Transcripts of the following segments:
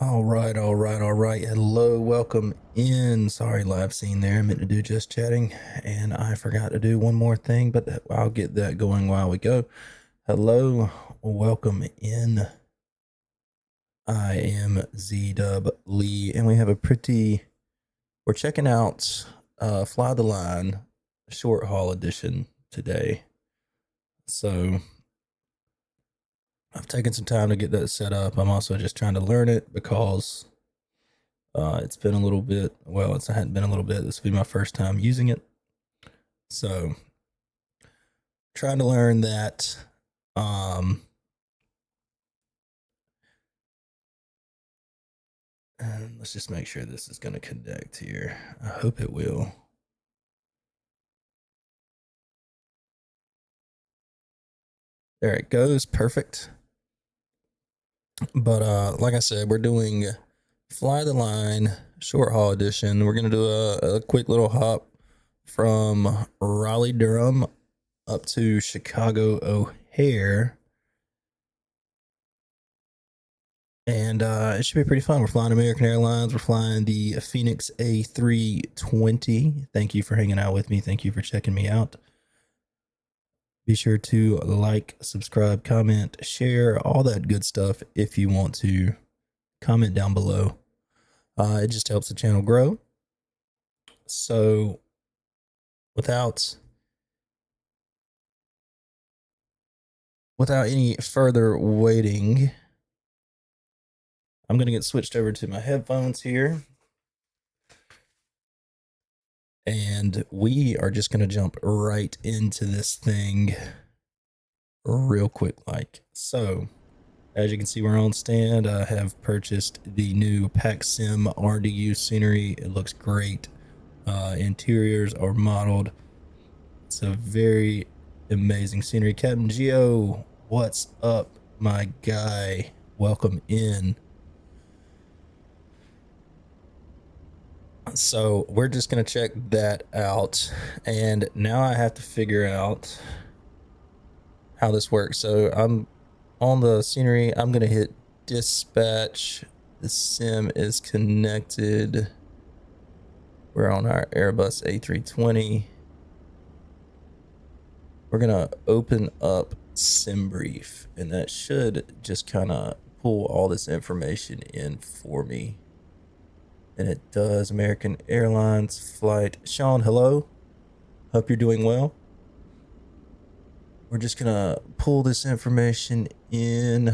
All right. Hello, welcome in. Sorry, live scene there. I meant to do just chatting, and I forgot to do one more thing, but I'll get that going while we go. Hello, welcome in. I am Z-Dub Lee, and we have we're checking out Fly the Line short haul edition today. So I've taken some time to get that set up. I'm also just trying to learn it because it's been a little bit. Well, it hadn't been a little bit. This will be my first time using it. So trying to learn that. And let's just make sure this is going to connect here. I hope it will. There it goes. Perfect. But like I said, we're doing Fly the Line short haul edition. We're going to do a quick little hop from Raleigh-Durham up to Chicago O'Hare. And it should be pretty fun. We're flying American Airlines. We're flying the Fenix A320. Thank you for hanging out with me. Thank you for checking me out. Be sure to like, subscribe, comment, share, all that good stuff. If you want to comment down below, it just helps the channel grow. So without any further waiting, I'm going to get switched over to my headphones here. And we are just going to jump right into this thing real quick like. So, as you can see, we're on stand. I have purchased the new PAC-Sim RDU scenery. It looks great. Interiors are modeled. It's a very amazing scenery. Captain Geo, what's up, my guy? Welcome in. So we're just going to check that out. And now I have to figure out how this works. So I'm on the scenery. I'm going to hit dispatch. The sim is connected. We're on our Airbus A320. We're going to open up sim brief, and that should just kind of pull all this information in for me. And it does. American Airlines flight. Sean, hello. Hope you're doing well. We're just gonna pull this information in.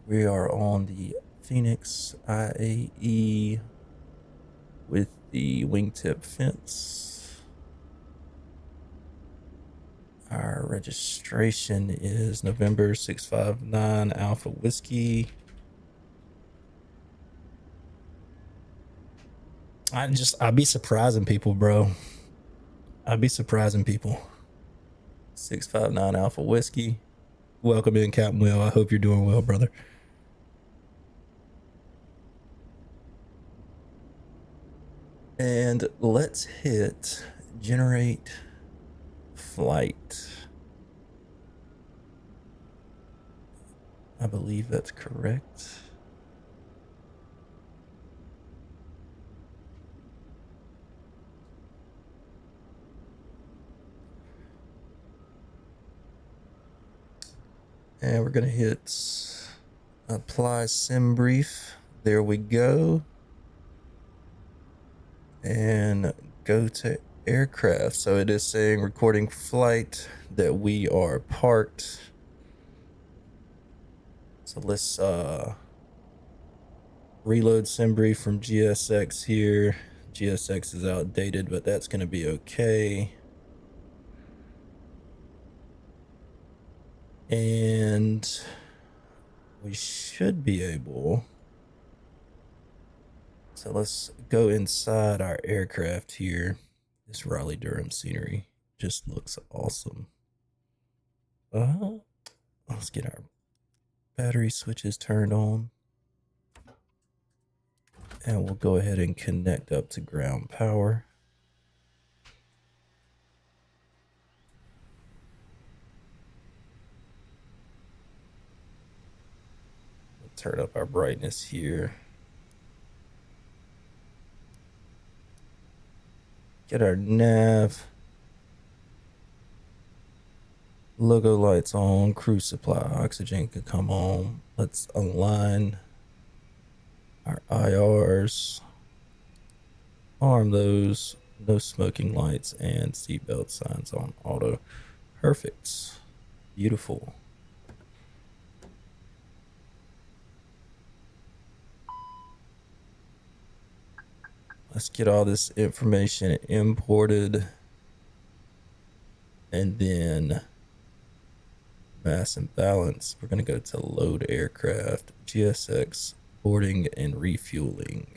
We are on the Fenix IAE with the wingtip fence. Our registration is November 659 Alpha Whiskey. I'd be surprising people, bro. I'd be surprising people. 659 Alpha Whiskey. Welcome in, Captain Will. I hope you're doing well, brother. And let's hit generate flight. I believe that's correct. And we're going to hit apply sim brief. There we go. And go to aircraft. So it is saying recording flight, that we are parked. So let's reload sim brief from GSX here. GSX is outdated, but that's going to be okay. And we should be able. So let's go inside our aircraft here. This Raleigh-Durham scenery just looks awesome. Let's get our battery switches turned on. And we'll go ahead and connect up to ground power. Turn up our brightness here. Get our nav. Logo lights on. Crew supply. Oxygen can come on. Let's align our IRs. Arm those. No smoking lights and seatbelt signs on auto. Perfect. Beautiful. Let's get all this information imported. And then mass and balance. We're going to go to load aircraft, GSX, boarding and refueling.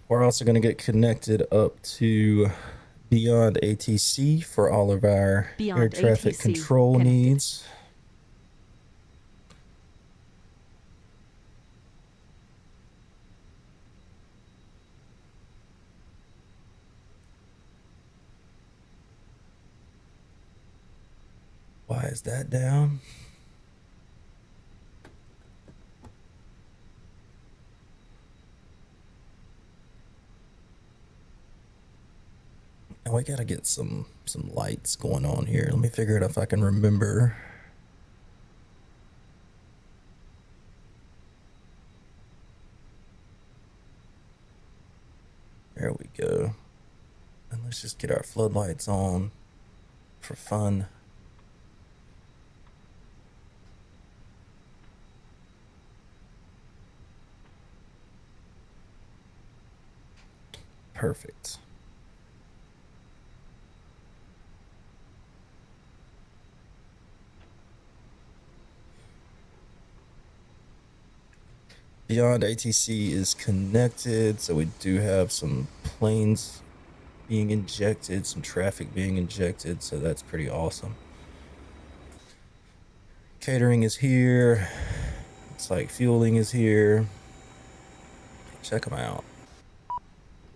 We're also going to get connected up to Beyond ATC for all of our air traffic control needs. Why is that down? And we gotta get some lights going on here. Let me figure it out if I can remember. There we go. And let's just get our floodlights on for fun. Perfect. Beyond ATC is connected, so we do have some planes being injected, some traffic being injected, so that's pretty awesome. Catering is here. It's like fueling is here. Check them out.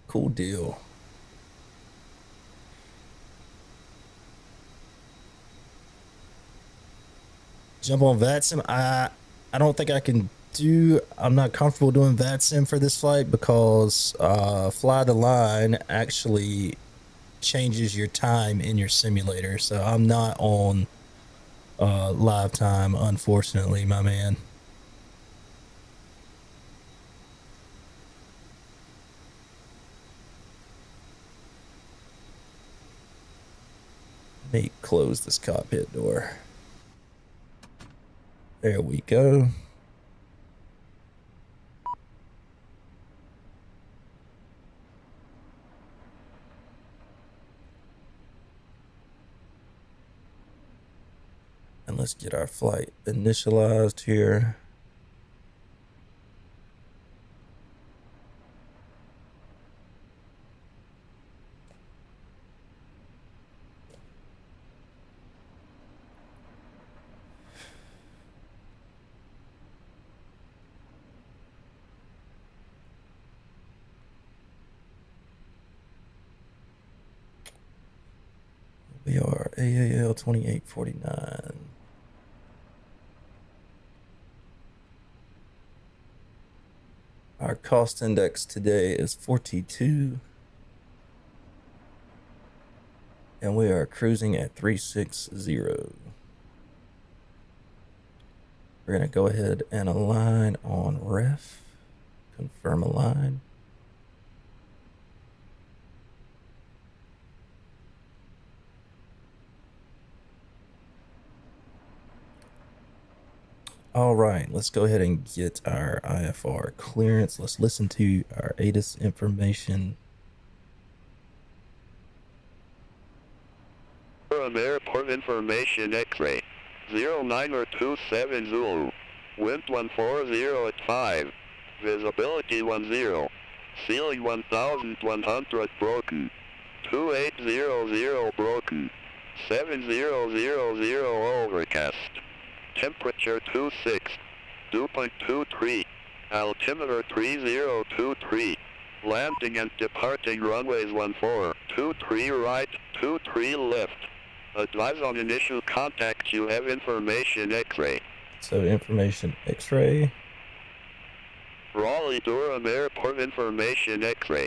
Cool deal. Jump on VATSIM. I don't think I can do. I'm not comfortable doing VATSIM for this flight because Fly the Line actually changes your time in your simulator. So I'm not on live time, unfortunately, my man. Let me close this cockpit door. There we go. And let's get our flight initialized here. We are AAL 2849. Our cost index today is 42. And we are cruising at 360. We're going to go ahead and align on ref. Confirm align. All right, let's go ahead and get our IFR clearance. Let's listen to our ATIS information. Airport information X-ray 0927 Zulu. Wind 140 at 5. Visibility 10. Ceiling 1100 broken. 2800 broken. 7000 overcast. Temperature 26. Dew point 23. Altimeter 3023. Landing and departing runways 14. 23 right, 23 left. Advise on initial contact. You have information X-ray. So information X-ray. Raleigh-Durham Airport information X-ray.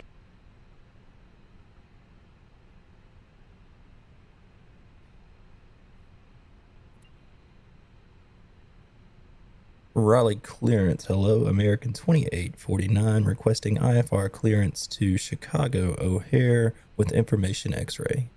Raleigh clearance. Hello, American 2849 requesting IFR clearance to Chicago O'Hare with information X-ray.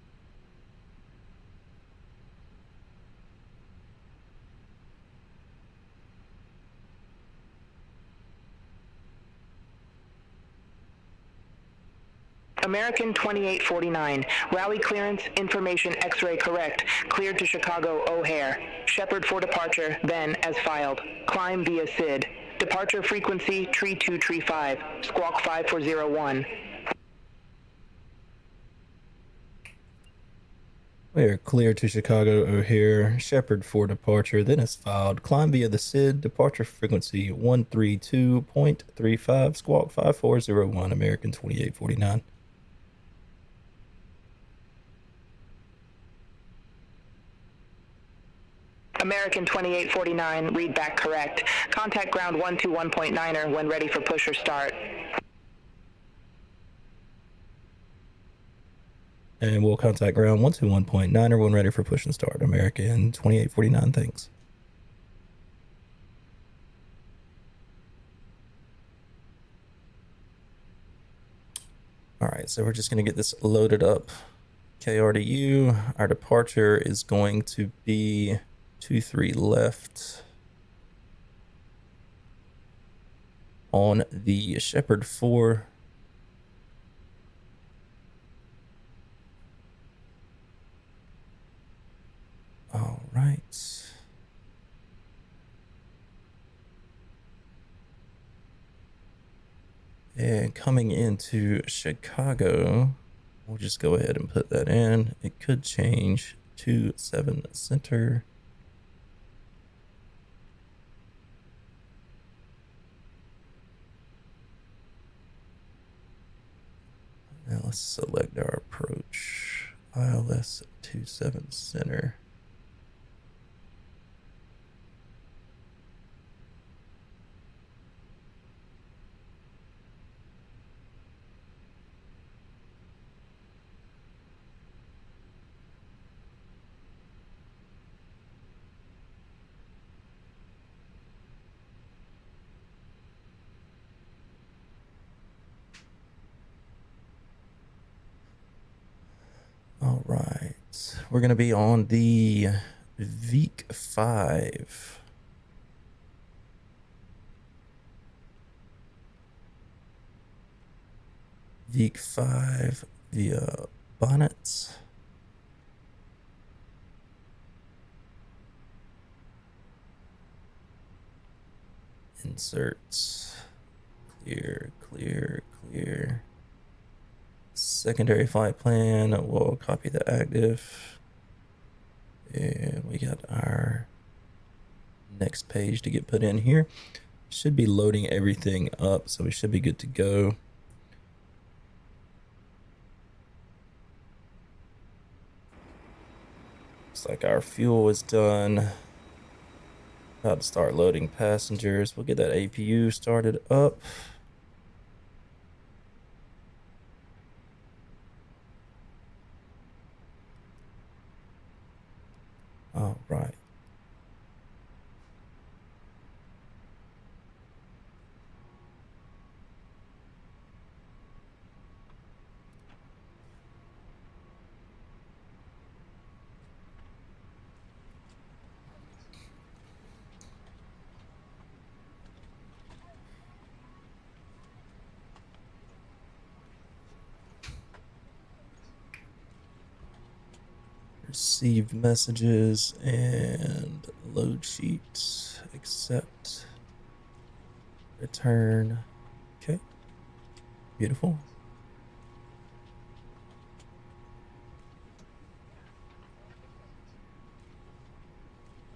American 2849, Raleigh clearance, information X-ray correct, cleared to Chicago O'Hare, Shepherd for departure, then as filed, climb via SID, departure frequency tree 2 tree 5, squawk 5401. We are clear to Chicago O'Hare, Shepherd for departure, then as filed, climb via the SID, departure frequency 132.35, squawk 5401, American 2849. American 2849, read back correct. Contact ground 121.9er when ready for push or start. And we'll contact ground 121.9er when ready for push and start. American 2849, thanks. All right, so we're just going to get this loaded up. KRDU, our departure is going to be 23 left on the Shepherd 4. All right. And coming into Chicago, we'll just go ahead and put that in. It could change to 7 center. Now let's select our approach. ILS 27 center. All right, we're going to be on the Veek 5. Veek 5 via bonnets. Inserts. Clear, clear, clear. Secondary flight plan, we'll copy the active. And we got our next page to get put in here. Should be loading everything up, so we should be good to go. Looks like our fuel is done. About to start loading passengers. We'll get that APU started up. All right. Received messages and load sheets, accept, return. Okay, beautiful.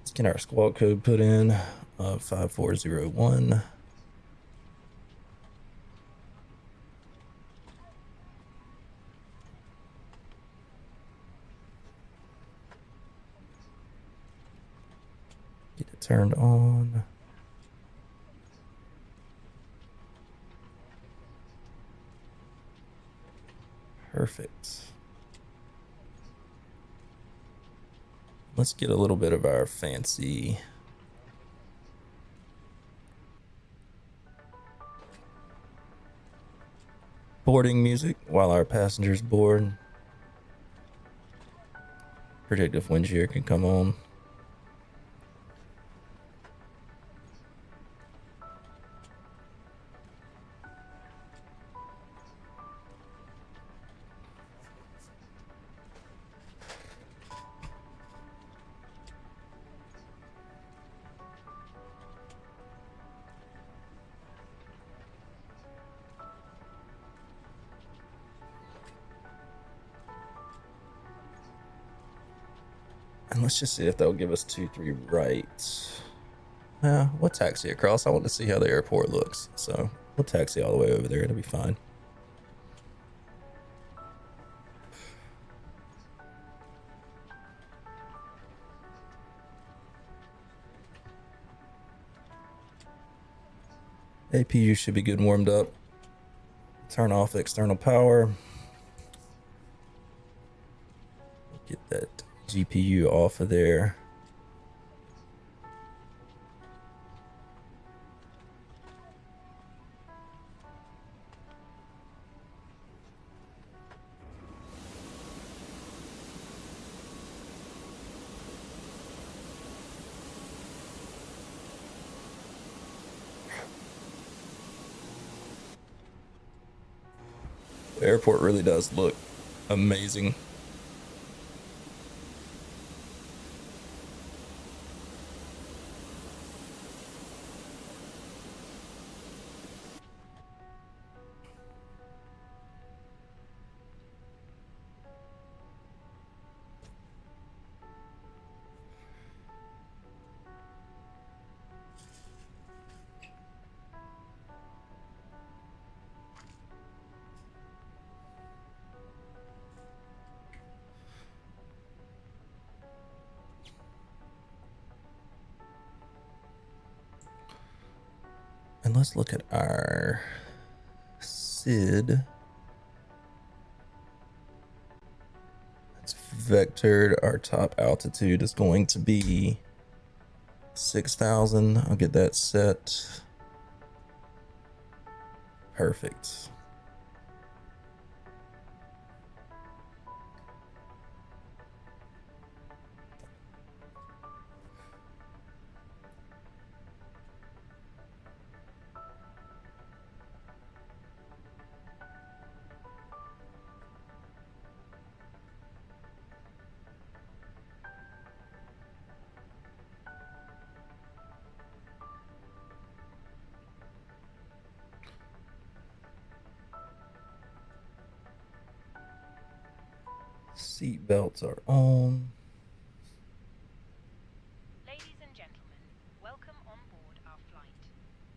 Let's get our squawk code put in of 5401. Get it turned on. Perfect. Let's get a little bit of our fancy boarding music while our passengers board. Predictive wind shear can come on. And let's just see if they'll give us 2-3 right. We'll taxi across. I want to see how the airport looks. So we'll taxi all the way over there. It'll be fine. APU should be good and warmed up. Turn off external power. Get that GPU off of there. The airport really does look amazing. And let's look at our SID. It's vectored. Our top altitude is going to be 6,000. I'll get that set. Perfect. Seat belts are on. Ladies and gentlemen, welcome on board our flight.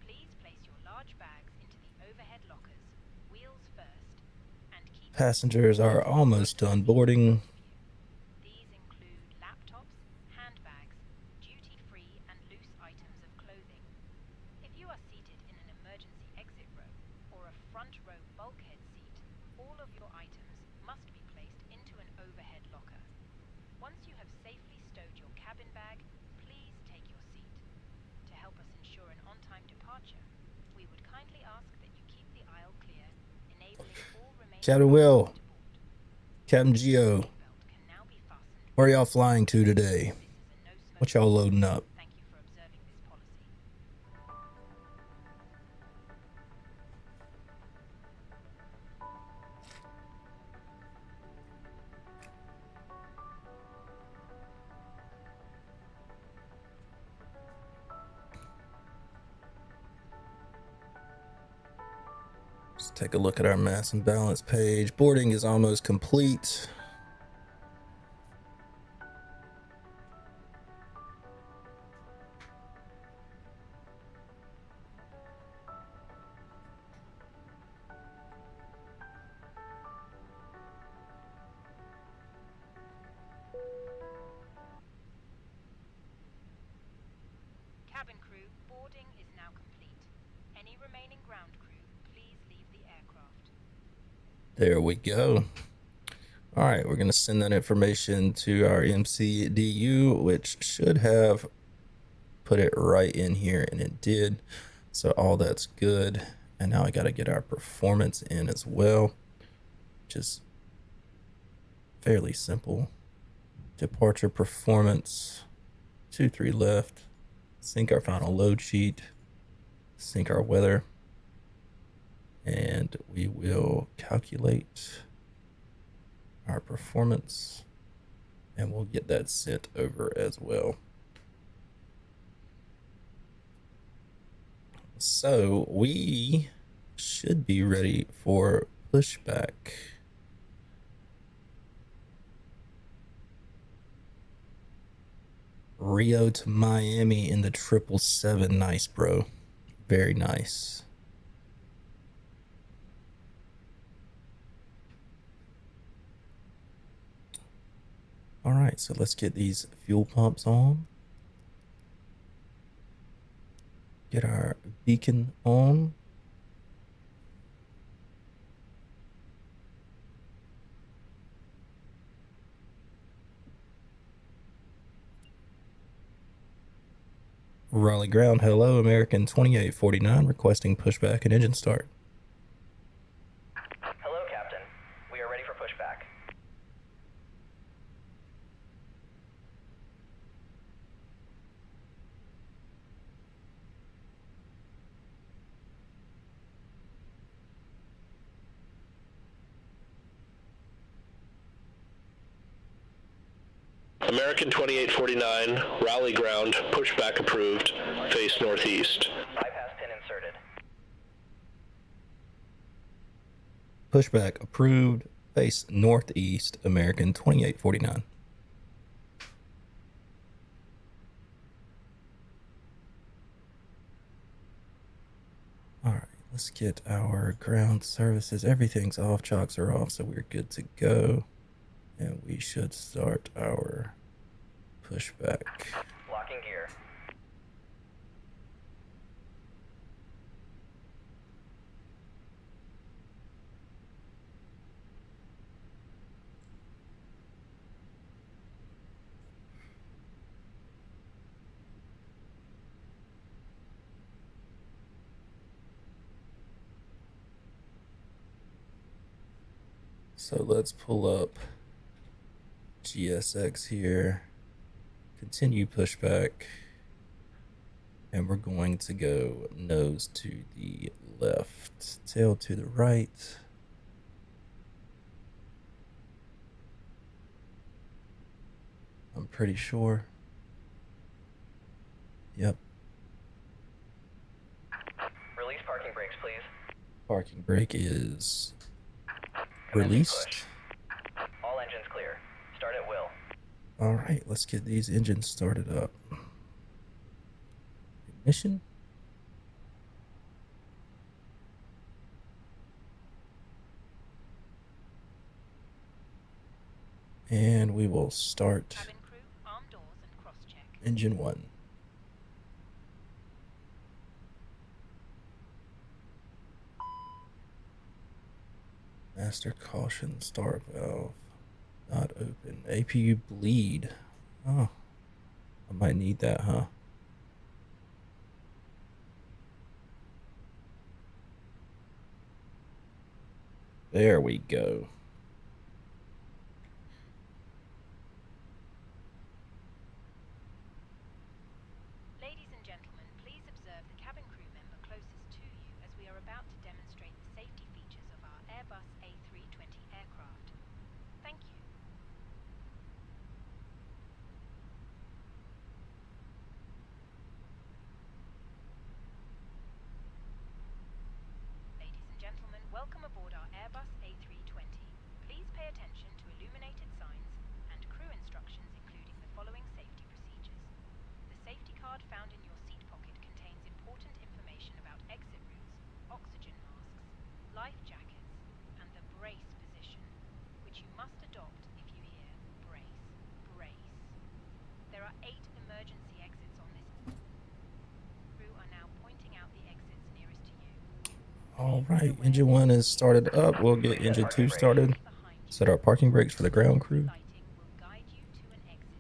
Please place your large bags into the overhead lockers, wheels first, and keep... Passengers are almost done boarding. These include laptops, handbags, duty-free and loose items of clothing. If you are seated in an emergency exit row or a front row bulkhead seat, all of your items must be placed into an overhead locker. Once you have safely stowed your cabin bag, please take your seat. To help us ensure an on-time departure, we would kindly ask that you keep the aisle clear, enabling all remaining... Captain Will, Captain Geo, can now be fastened. where y'all flying to today? What y'all loading up? Thank you for observing this policy. Let's take a look at our mass and balance page. Boarding is almost complete. Boarding is now complete. Any remaining ground crew, please leave the aircraft. There we go. All right, we're going to send that information to our MCDU, which should have put it right in here, and it did. So all that's good. And now I got to get our performance in as well, which is fairly simple. Departure performance, 23 left. Sync our final load sheet, sync our weather, and we will calculate our performance, and we'll get that sent over as well. So we should be ready for pushback. Rio to Miami in the 777. Nice, bro. Very nice. All right, so let's get these fuel pumps on. Get our beacon on. Raleigh ground, hello, American 2849, requesting pushback and engine start. Hello, Captain. We are ready for pushback. American 2849, Raleigh ground, pushback approved, face northeast. Bypass pin inserted. Pushback approved, face northeast, American 2849. All right, let's get our ground services. Everything's off, chocks are off, so we're good to go. And we should start our pushback. Locking gear. So let's pull up GSX here, continue pushback, and we're going to go nose to the left, tail to the right. I'm pretty sure. Yep. Release parking brakes, please. Parking brake is Commencing released. push. All engines clear. Start at will. All right, let's get these engines started up. Ignition. And we will start Cabin crew, arm doors and cross-check. engine 1. Master caution, start valve not open. APU bleed. Oh, I might need that, huh? There we go. Ladies and gentlemen, please observe the cabin crew member closest to you as we are about to demonstrate the safety features of our Airbus A320 aircraft. Thank you. Ladies and gentlemen, welcome aboard our Airbus A320. All right, engine 1 is started up. We'll get engine 2 started. Set our parking brakes for the ground crew. Lighting will guide you to an exit.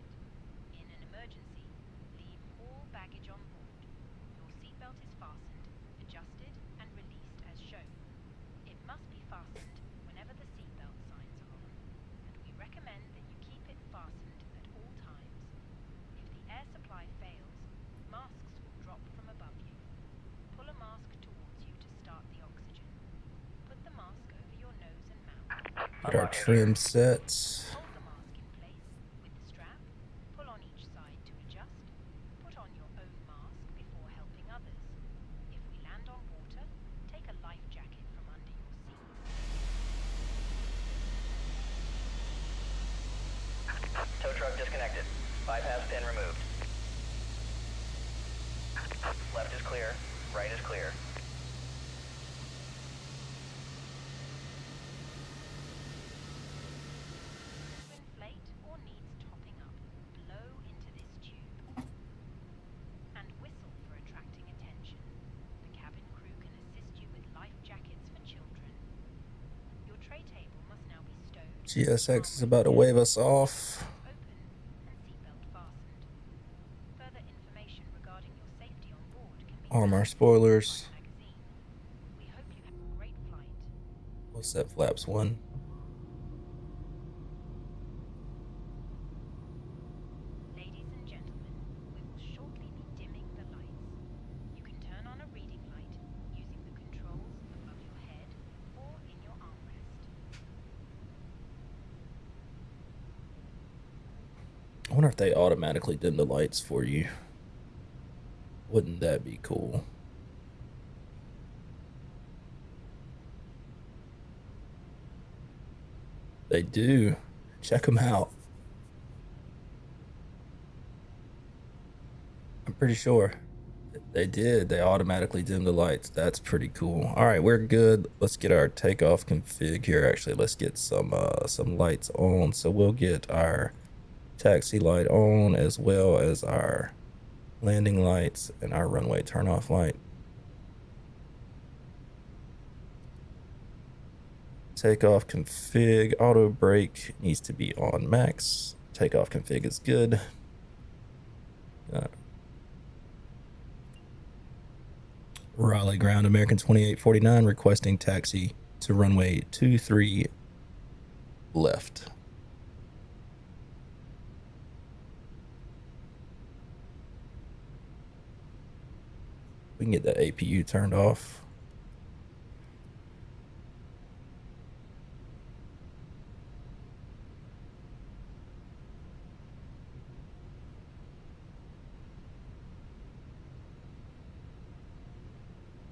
In an emergency, leave all baggage on board. Your seatbelt is fastened, adjusted, and released as shown. It must be fastened whenever the seatbelt signs are on, and we recommend that you keep it fastened at all times. If the air supply fails, masks will drop from above you. Pull a mask towards you to start the oxygen. Put the mask over your nose and mouth. Get our trim sets. Hold the mask in place with the strap. Pull on each side to adjust. Put on your own mask before helping others. If we land on water, take a life jacket from under your seat. Tow truck disconnected. Bypass pin removed. Left is clear. Right is clear. To inflate or needs topping up, blow into this tube. And whistle for attracting attention. The cabin crew can assist you with life jackets for children. Your tray table must now be stowed. GSX is about to wave us off. Open and seatbelt fastened. Further information regarding your safety on board can be Arm our found spoilers. in the magazine. We hope you have a great flight. We'll set flaps 1. Ladies and gentlemen, we will shortly be dimming the lights. You can turn on a reading light using the controls above your head or in your armrest. I wonder if they automatically dim the lights for you. Wouldn't that be cool? They do. Check them out. I'm pretty sure they did. They automatically dim the lights. That's pretty cool. All right, we're good. Let's get our takeoff config here. Actually, let's get some lights on. So we'll get our taxi light on as well as our landing lights and our runway turnoff light. Takeoff config, auto brake needs to be on max. Takeoff config is good. Raleigh ground, American 2849 requesting taxi to runway 23 left. We can get the APU turned off.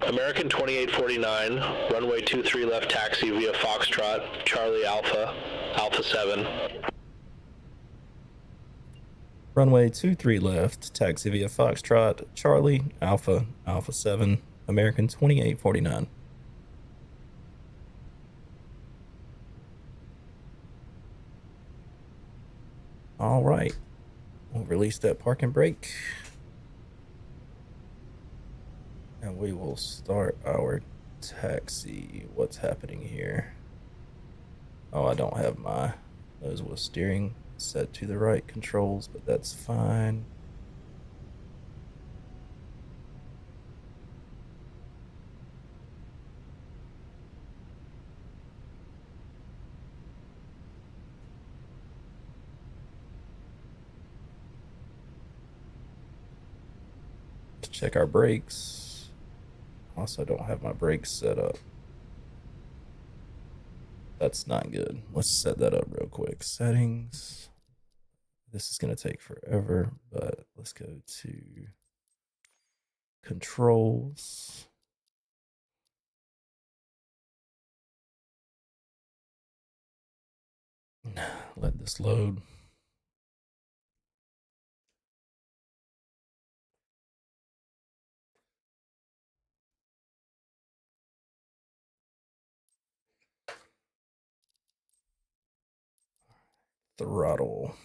American 2849, runway 23 left taxi via Foxtrot, Charlie Alpha, Alpha 7. Runway 23 left, taxi via Foxtrot, Charlie, Alpha, Alpha 7, American 2849. All right, we'll release that parking brake. And we will start our taxi. What's happening here? Oh, I don't have my nose wheel steering set to the right controls, but that's fine. Let's check our brakes. Also, don't have my brakes set up. That's not good. Let's set that up real quick. Settings. This is going to take forever, but let's go to controls. Let this load. Throttle.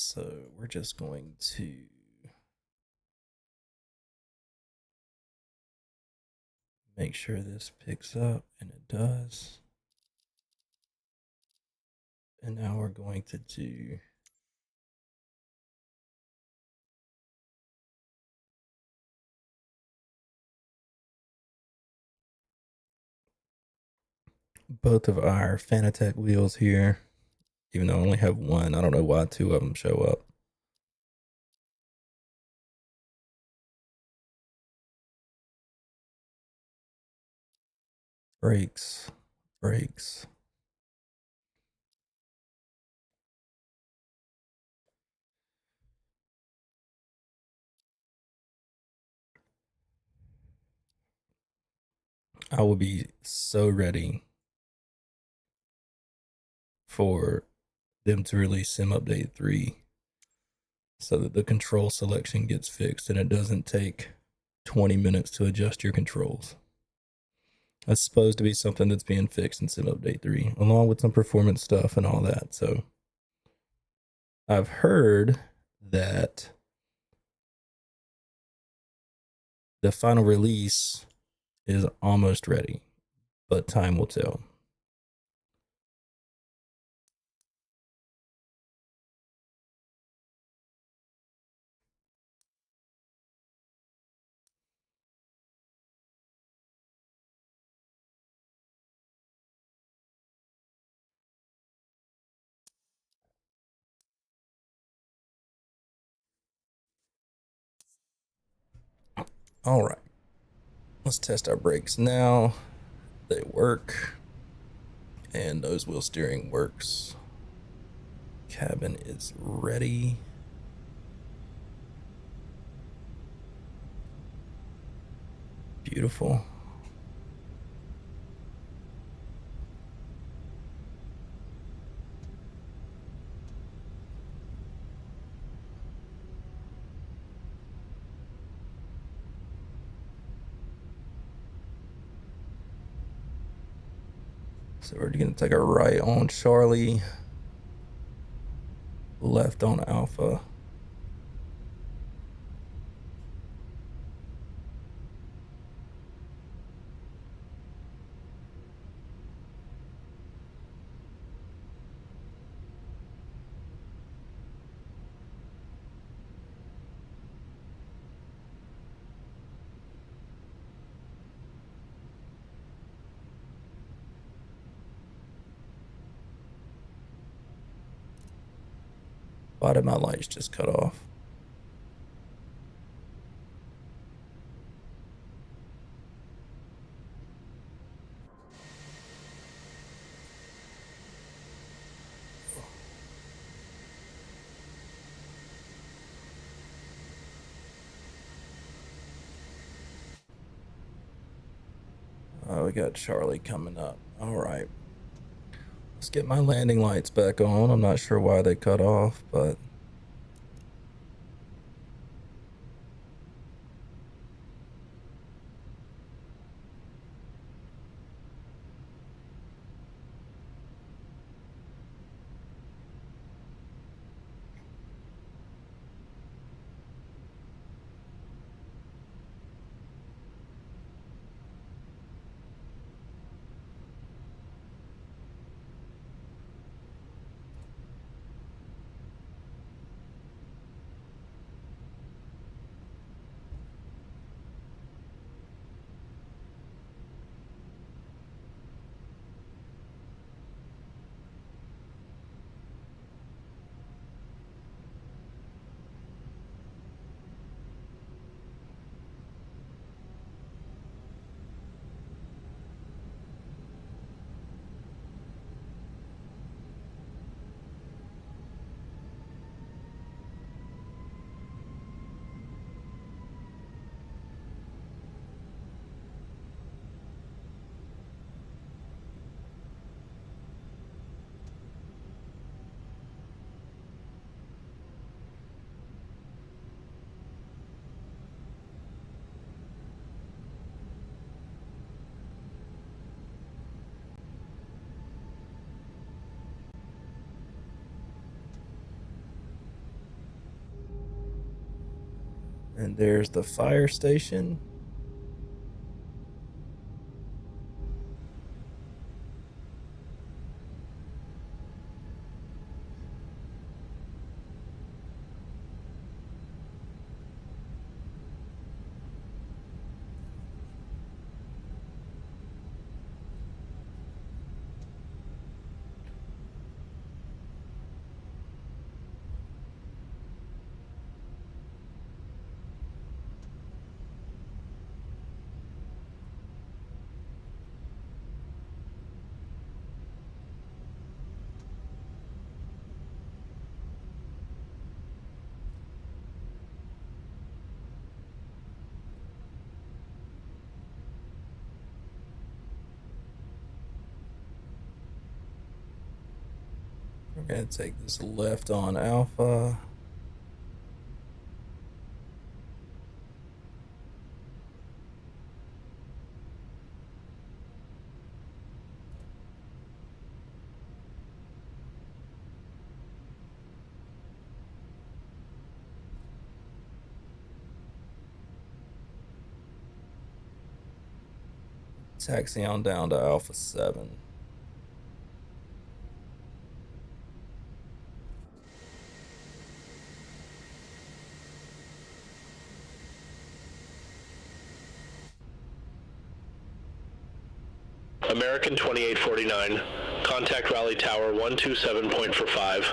So we're just going to make sure this picks up, and it does. And now we're going to do both of our Fanatec wheels here, even though I only have one. I don't know why two of them show up. Brakes, brakes. I will be so ready for them to release Sim Update 3 so that the control selection gets fixed and it doesn't take 20 minutes to adjust your controls. That's supposed to be something that's being fixed in Sim Update 3, along with some performance stuff and all that. So I've heard that the final release is almost ready, but time will tell. All right, let's test our brakes now. They work, and nose wheel steering works. Cabin is ready. Beautiful. So we're gonna take a right on Charlie, left on Alpha. Why did my lights just cut off? Oh, we got Charlie coming up. All right. Let's get my landing lights back on. I'm not sure why they cut off, but And there's the fire station. We're going to take this left on Alpha. Taxi on down to Alpha 7. American 2849, contact Raleigh Tower 127.45.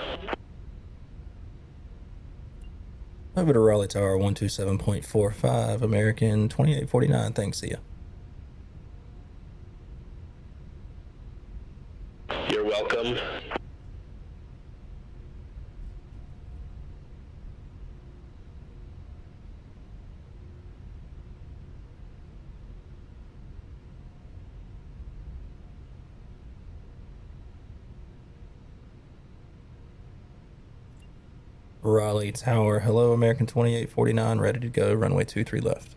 Over to Raleigh Tower 127.45, American 2849. Thanks, see ya. You're welcome. Raleigh Tower, hello, American 2849, ready to go, runway 23 left.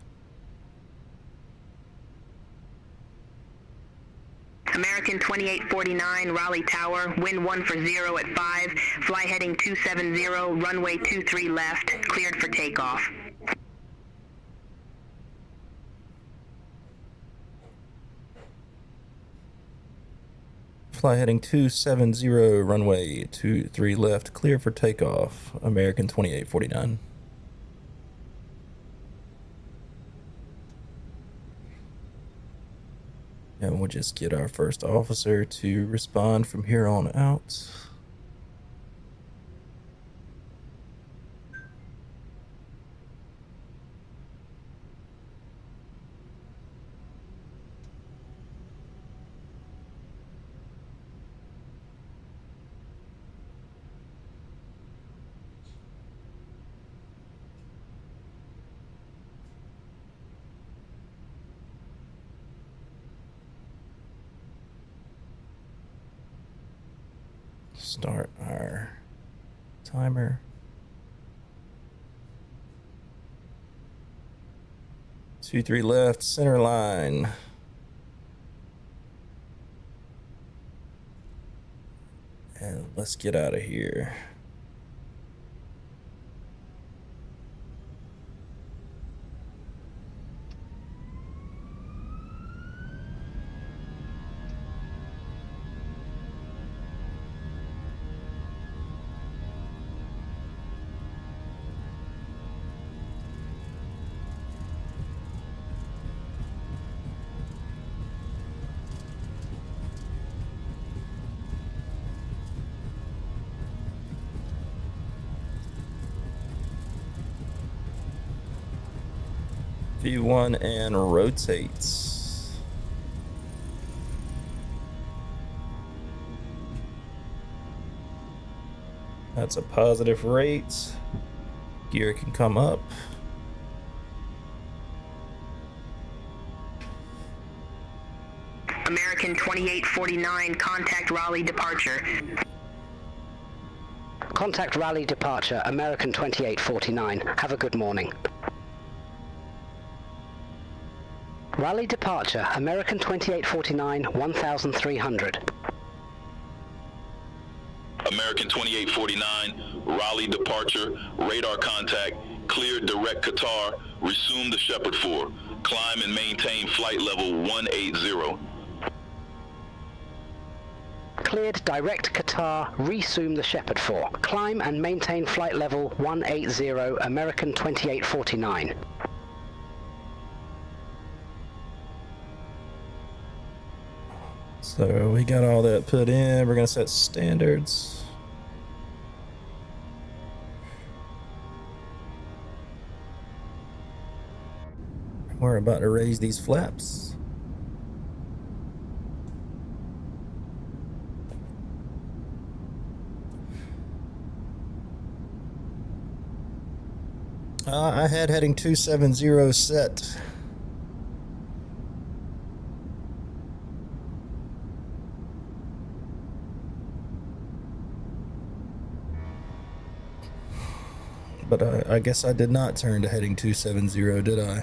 American 2849, Raleigh Tower, wind 140 at 5, fly heading 270, runway 23 left, cleared for takeoff. Fly heading 270, runway 23 left, clear for takeoff, American 2849. And we'll just get our first officer to respond from here on out. Start our timer. Two, three left, center line. And let's get out of here. V1 and rotates. That's a positive rate. Gear can come up. American 2849, contact Raleigh departure. Contact Raleigh departure, American 2849. Have a good morning. Raleigh departure, American 2849, 1300. American 2849, Raleigh departure, radar contact, Cleared direct Qatar. Resume the Shepherd 4. Climb and maintain flight level 180. Cleared direct Qatar, resume the Shepherd 4. Climb and maintain flight level 180, American 2849. So we got all that put in. We're going to set standards. We're about to raise these flaps. I had heading 270 set. But I guess I did not turn to heading 270, did I?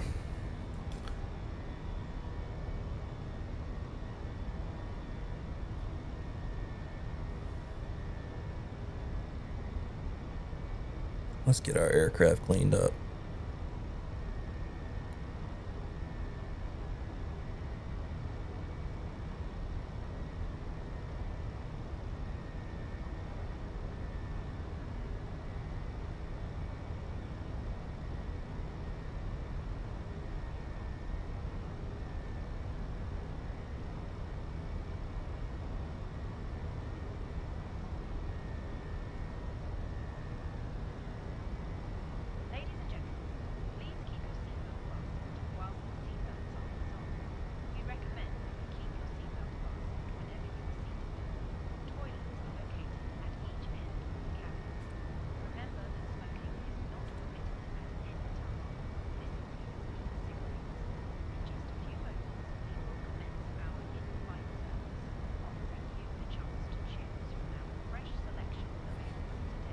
Let's get our aircraft cleaned up.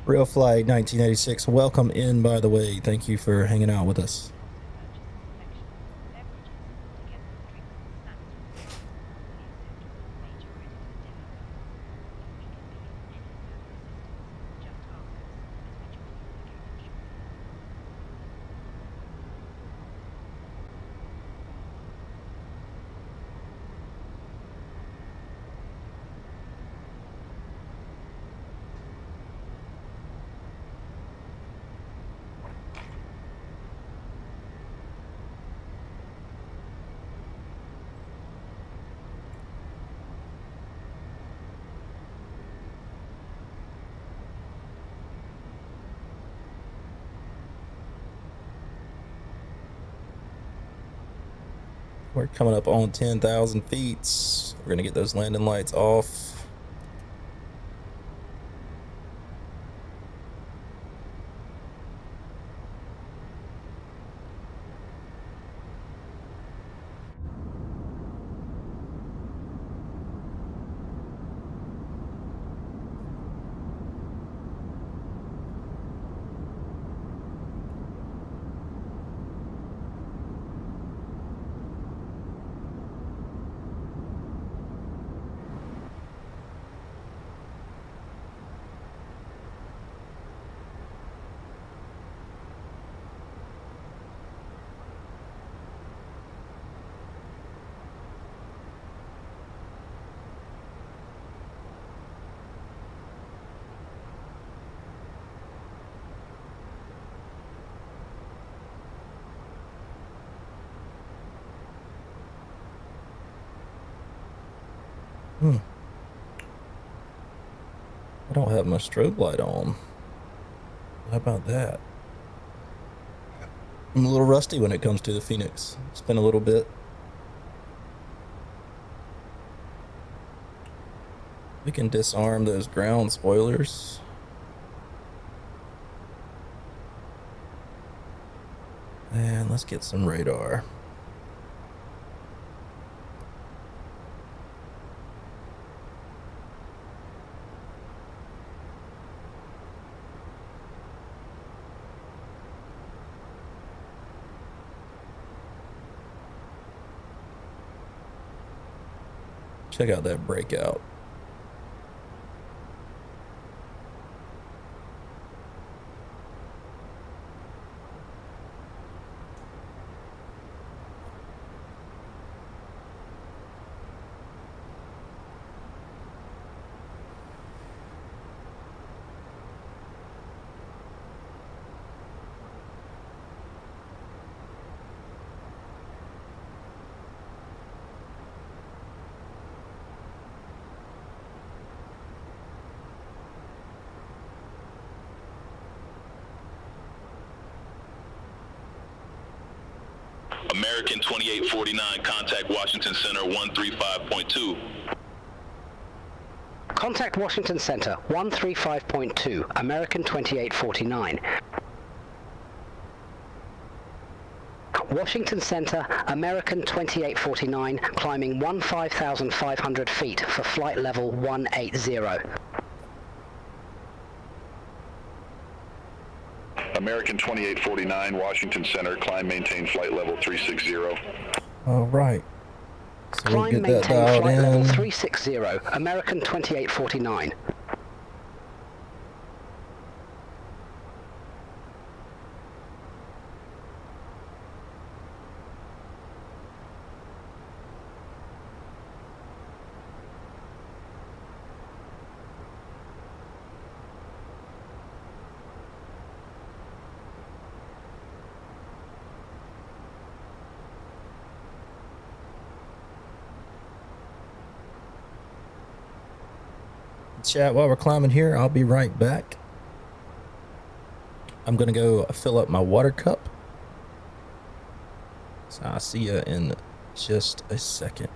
Real Flight 1986, welcome in, by the way. Thank you for hanging out with us. We're coming up on 10,000 feet. We're gonna get those landing lights off. I don't have my strobe light on. How about that? I'm a little rusty when it comes to the Phoenix. It's been a little bit. We can disarm those ground spoilers. And let's get some radar. Check out that breakout. American 2849, contact Washington Center 135.2. Contact Washington Center 135.2, American 2849. Washington Center, American 2849, climbing 15,500 feet for flight level 180. American 2849, Washington Center, climb, maintain flight level 360. All right. So we'll Climb, get that maintain dialed flight level in. 360, American 2849. Chat, while we're climbing here, I'll be right back. I'm gonna go fill up my water cup. So I'll see you in just a second.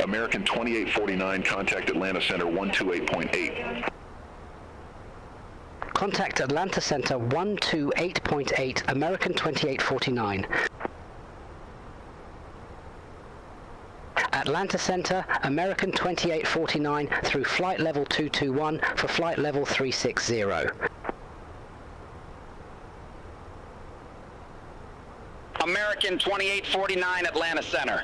American 2849, contact Atlanta Center 128.8. Contact Atlanta Center 128.8, American 2849. Atlanta Center, American 2849 through flight level 221 for flight level 360. American 2849, Atlanta Center.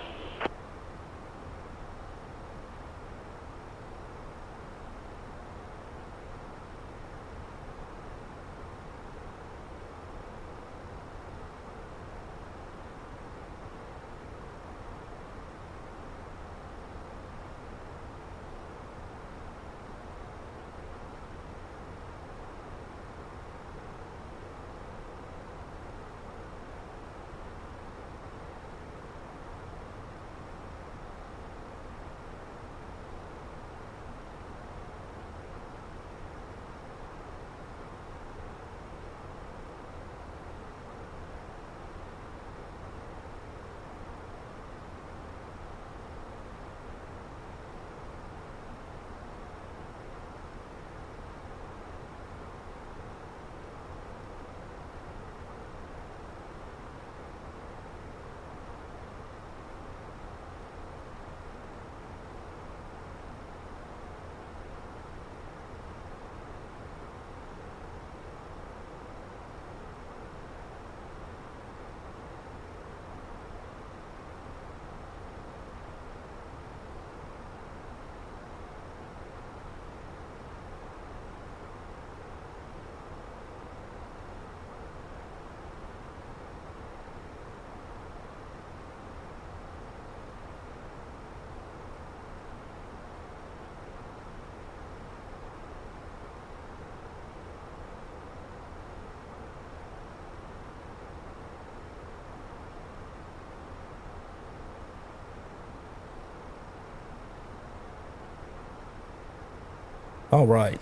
All right.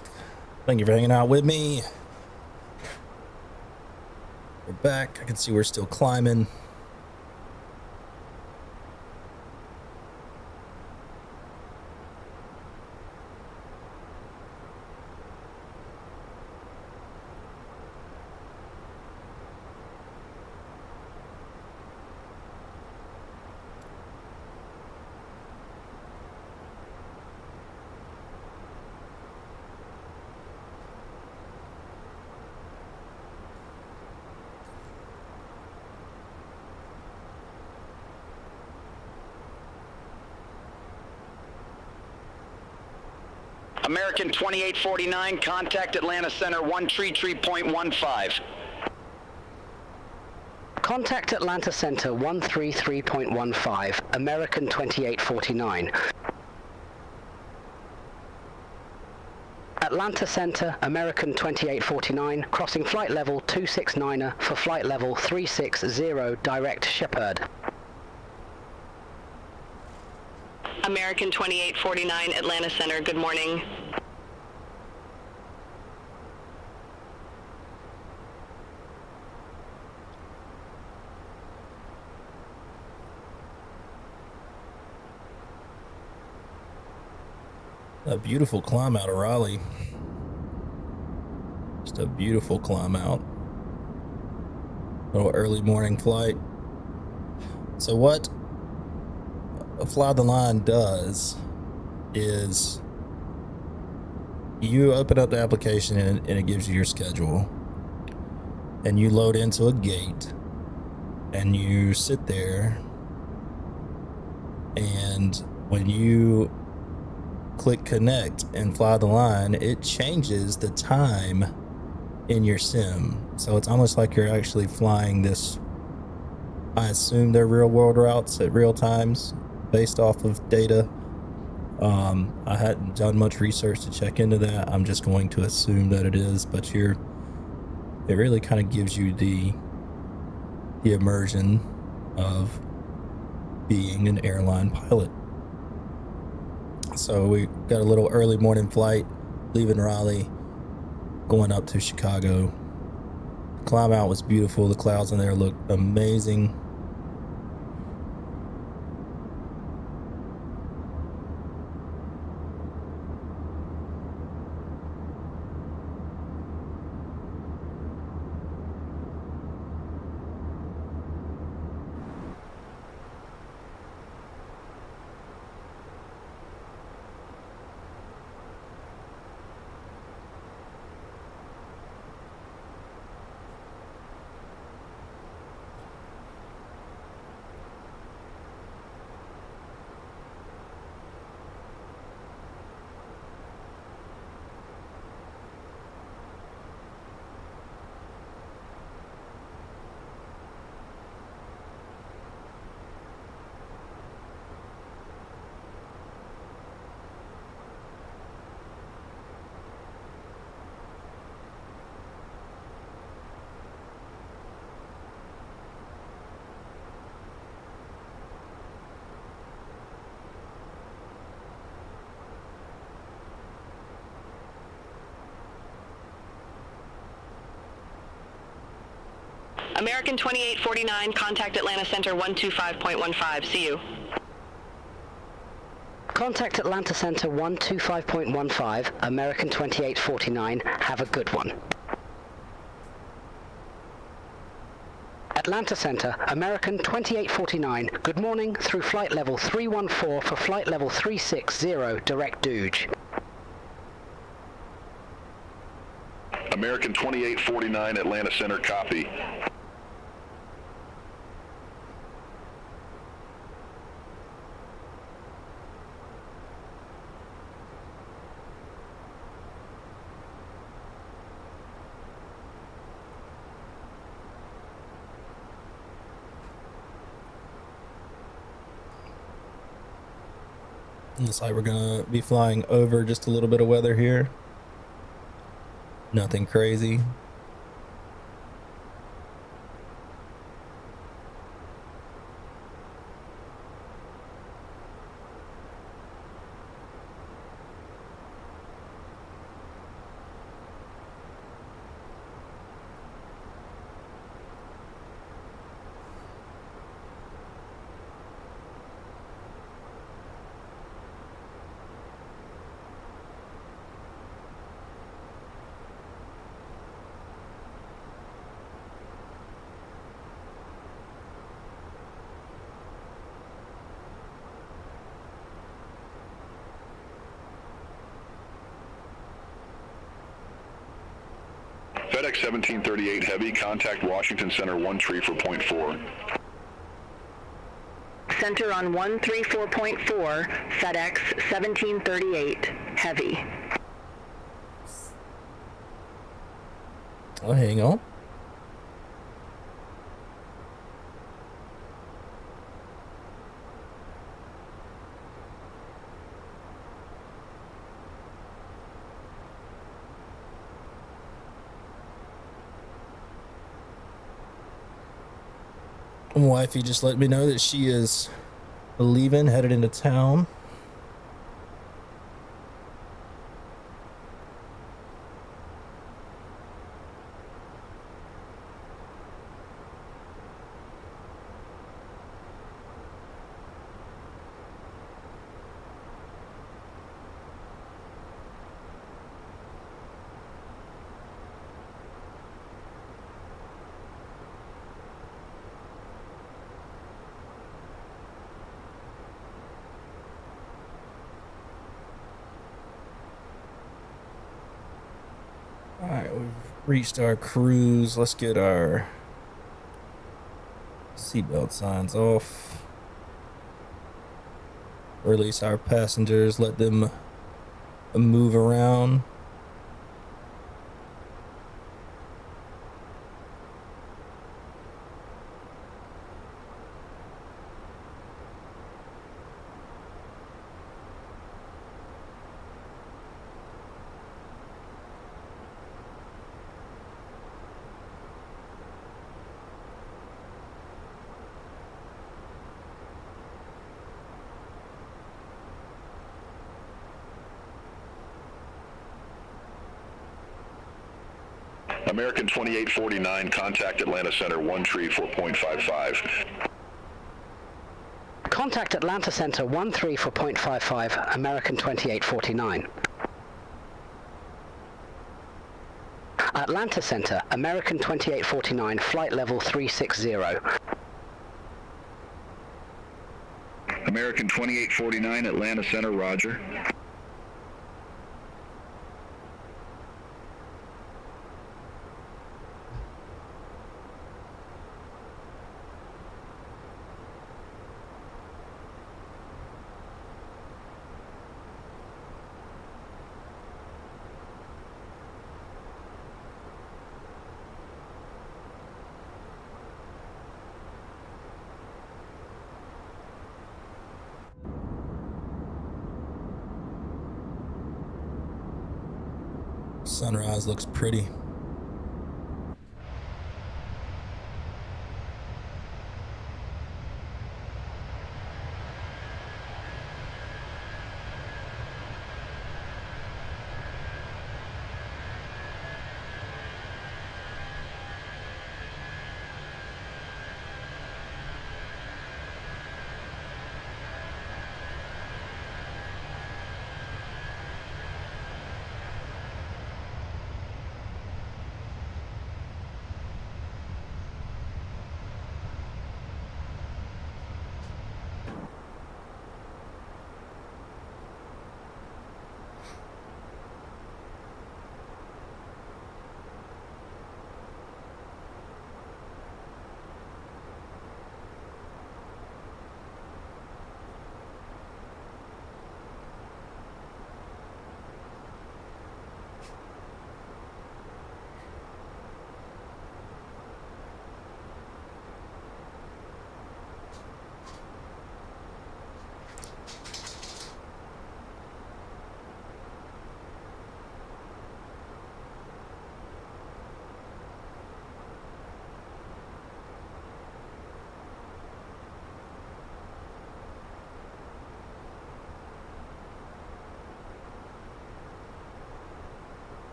Thank you for hanging out with me. We're back. I can see we're still climbing. American 2849, contact Atlanta Center 133.15. Contact Atlanta Center 133.15, American 2849. Atlanta Center, American 2849, crossing flight level 269er for flight level 360, direct Shepherd. American 2849, Atlanta Center, good morning. A beautiful climb out of Raleigh. Just a beautiful climb out. Little early morning flight. So what a Fly the Line does is you open up the application and it gives you your schedule, and you load into a gate and you sit there, and when you click connect and Fly the Line, it changes the time in your sim. So it's almost like you're actually flying this, I assume they're real world routes at real times based off of data. I hadn't done much research to check into that. I'm just going to assume that it is, but it really kind of gives you the immersion of being an airline pilot. So we got a little early morning flight leaving Raleigh, going up to Chicago. The climb out was beautiful. The clouds in there looked amazing. American 2849, contact Atlanta Center 125.15. See you. Contact Atlanta Center 125.15, American 2849. Have a good one. Atlanta Center, American 2849. Good morning through flight level 314 for flight level 360, direct Dooge. American 2849, Atlanta Center, copy. Looks like we're gonna be flying over just a little bit of weather here. Nothing crazy. FedEx 1738 Heavy, contact Washington Center 134.4. Center on 134.4, FedEx 1738 Heavy. Oh, hang on. Wifey just let me know that she is leaving, headed into town. All right, we've reached our cruise. Let's get our seatbelt signs off. Release our passengers, let them move around. American 2849, contact Atlanta Center 134.55. Contact Atlanta Center 134.55, American 2849. Atlanta Center, American 2849, flight level 360. American 2849, Atlanta Center, roger. Sunrise looks pretty.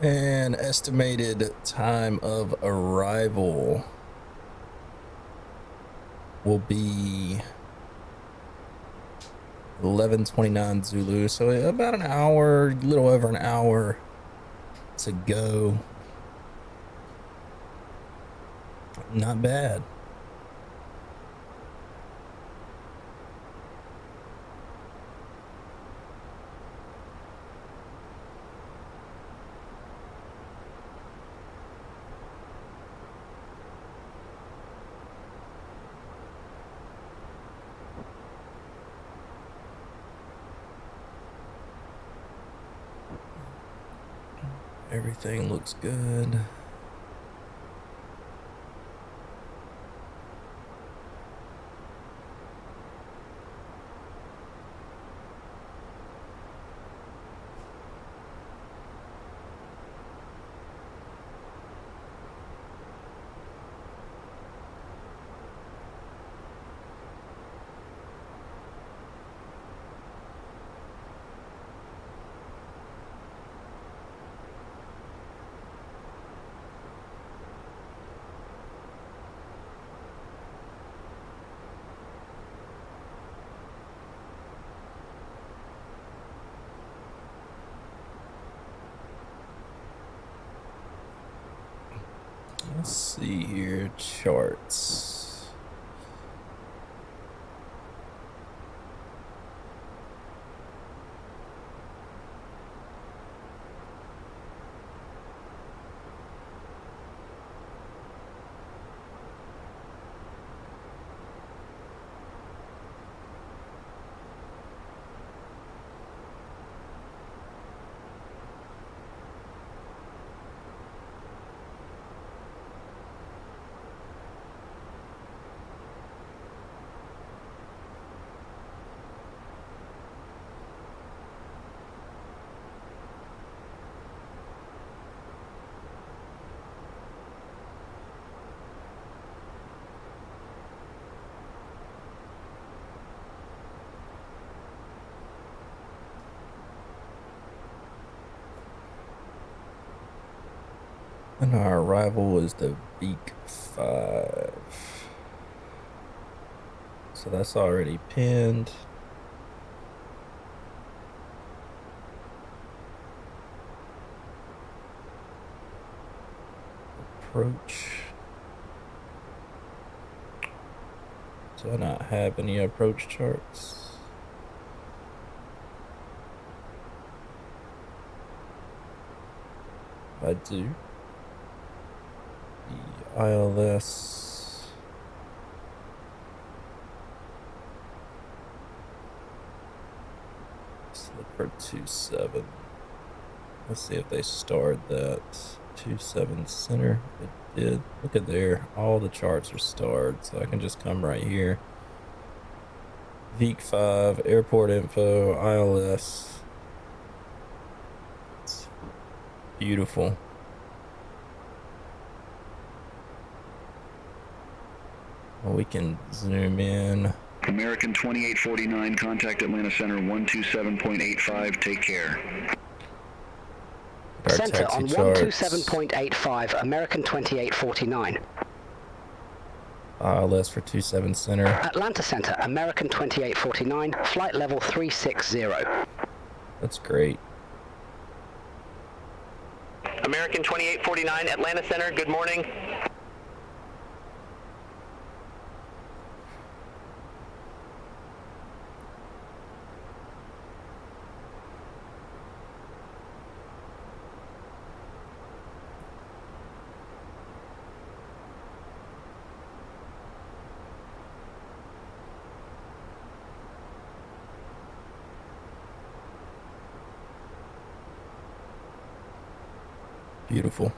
And estimated time of arrival. will be 11:29 Zulu. So about an hour, a little over an hour to go. Not bad. Everything looks good. Let's see here, charts. And our arrival is the Beak 5. So that's already pinned. Approach. Do I not have any approach charts? I do. The ILS. Slipper 27. Let's see if they starred that. 27 center. It did. Look at there. All the charts are starred, so I can just come right here. VEEC 5, airport info, ILS. It's beautiful. Well, we can zoom in. American 2849, contact Atlanta Center 127.85. Take care. Our Center taxi on charts. 127.85, American 2849. ILS for 27 center. Atlanta Center, American 2849, flight level 360. That's great. American 2849, Atlanta Center, good morning. Beautiful.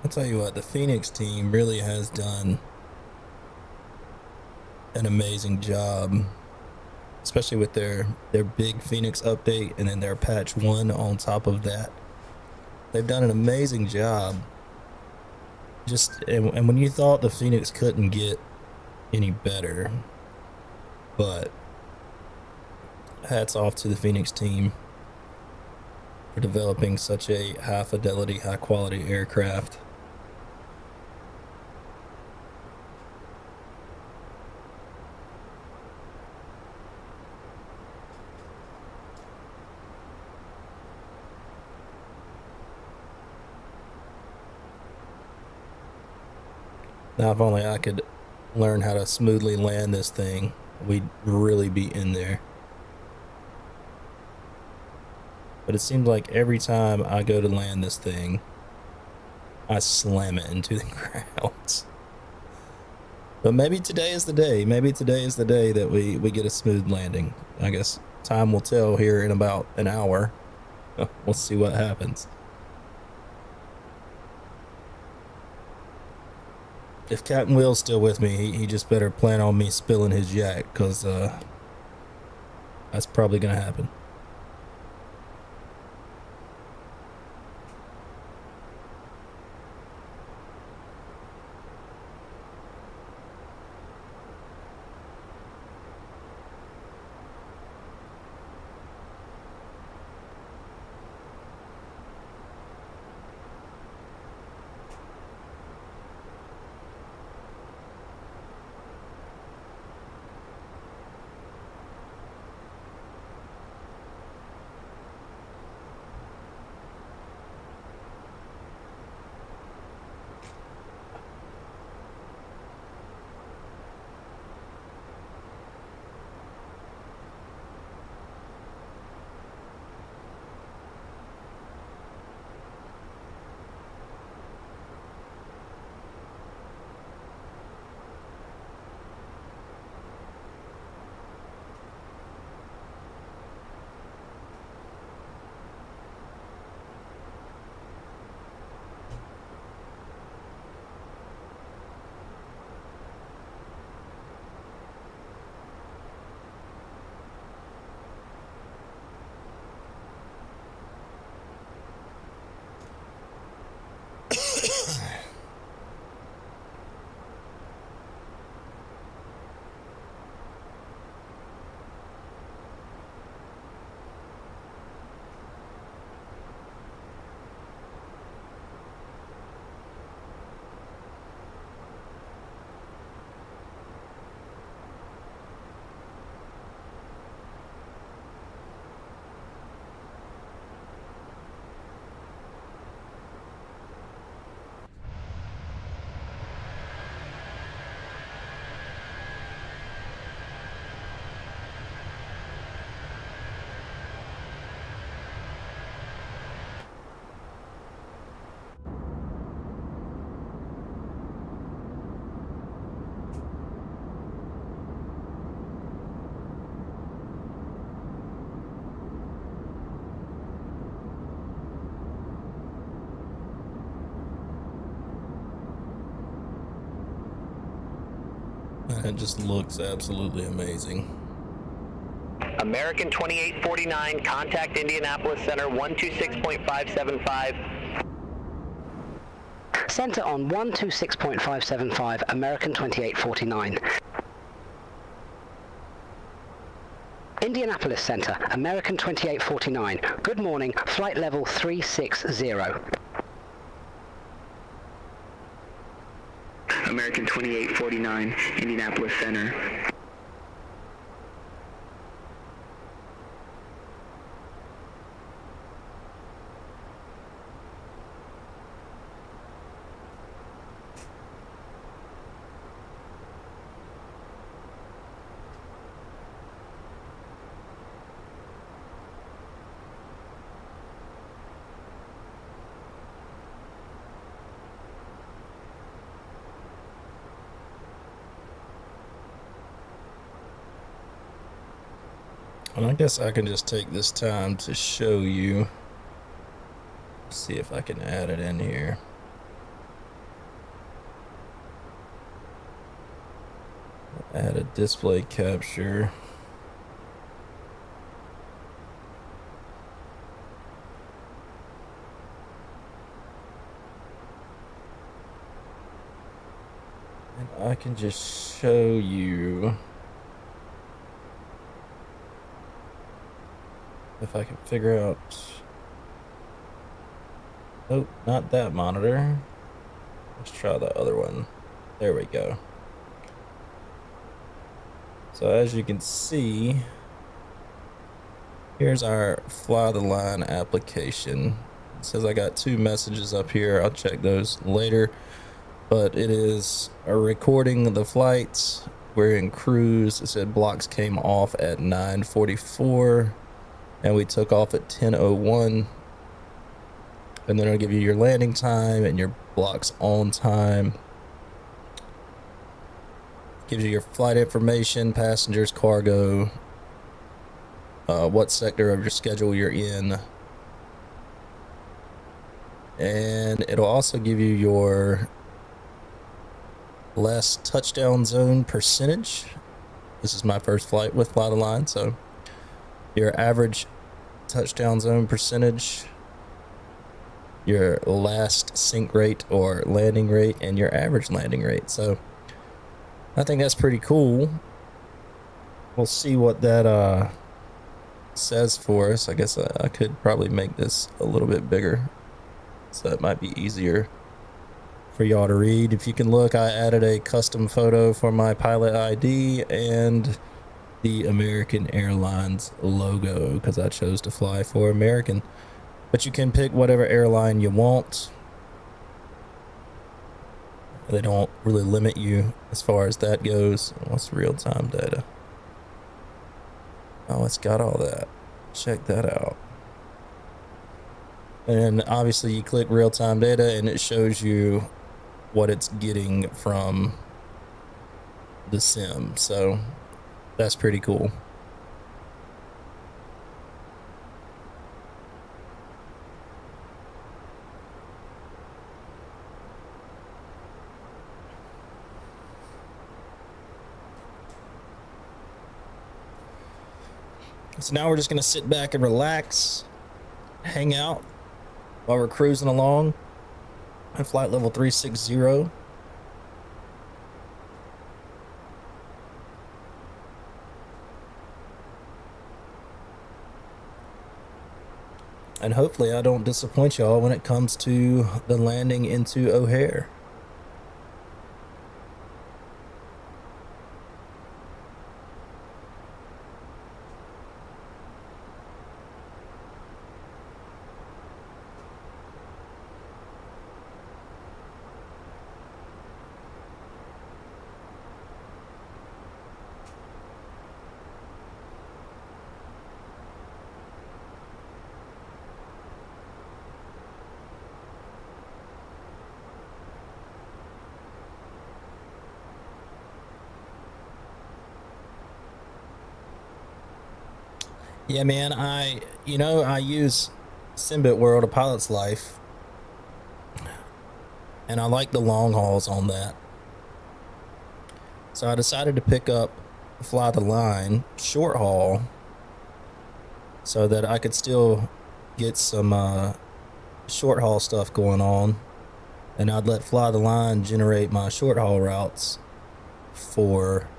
I'll tell you what, the Fenix team really has done an amazing job, especially with their big Fenix update and then their patch 1 on top of that. They've done an amazing job. And when you thought the Fenix couldn't get any better, but hats off to the Fenix team for developing such a high fidelity, high quality aircraft. Now, if only I could learn how to smoothly land this thing, we'd really be in there. But it seems like every time I go to land this thing, I slam it into the ground. But maybe today is the day. Maybe today is the day that we get a smooth landing. I guess time will tell here in about an hour. We'll see what happens. If Captain Will's still with me, he just better plan on me spilling his yak, because that's probably going to happen. It just looks absolutely amazing. American 2849, contact Indianapolis Center 126.575. Center on 126.575, American 2849. Indianapolis Center, American 2849. Good morning, flight level 360. American 2849, Indianapolis Center. And I guess I can just take this time to show you. See if I can add it in here. Add a display capture. And I can just show you if I can figure out. Oh, not that monitor. Let's try the other one. There we go. So as you can see, here's our fly the line application. It says I got 2 messages up here. I'll check those later, but it is a recording of the flights. We're in cruise. It said blocks came off at 9:44 and we took off at 10:01. And then it'll give you your landing time and your blocks on time. Gives you your flight information, passengers, cargo, what sector of your schedule you're in. And it'll also give you your last touchdown zone percentage. This is my first flight with Fly the Line, so your average touchdown zone percentage, your last sink rate or landing rate, and your average landing rate. So I think that's pretty cool. We'll see what that says for us. I guess I could probably make this a little bit bigger, so it might be easier for y'all to read. If you can look, I added a custom photo for my pilot ID and the American Airlines logo because I chose to fly for American. But you can pick whatever airline you want. They don't really limit you as far as that goes. What's real-time data? Oh, it's got all that. Check that out. And obviously you click real-time data and it shows you what it's getting from the sim. So that's pretty cool. So now we're just going to sit back and relax, hang out while we're cruising along at flight level 360. And hopefully I don't disappoint y'all when it comes to the landing into O'Hare. Yeah, man, I use Simbit World, A Pilot's Life, and I like the long hauls on that. So I decided to pick up Fly the Line short haul so that I could still get some short haul stuff going on, and I'd let Fly the Line generate my short haul routes for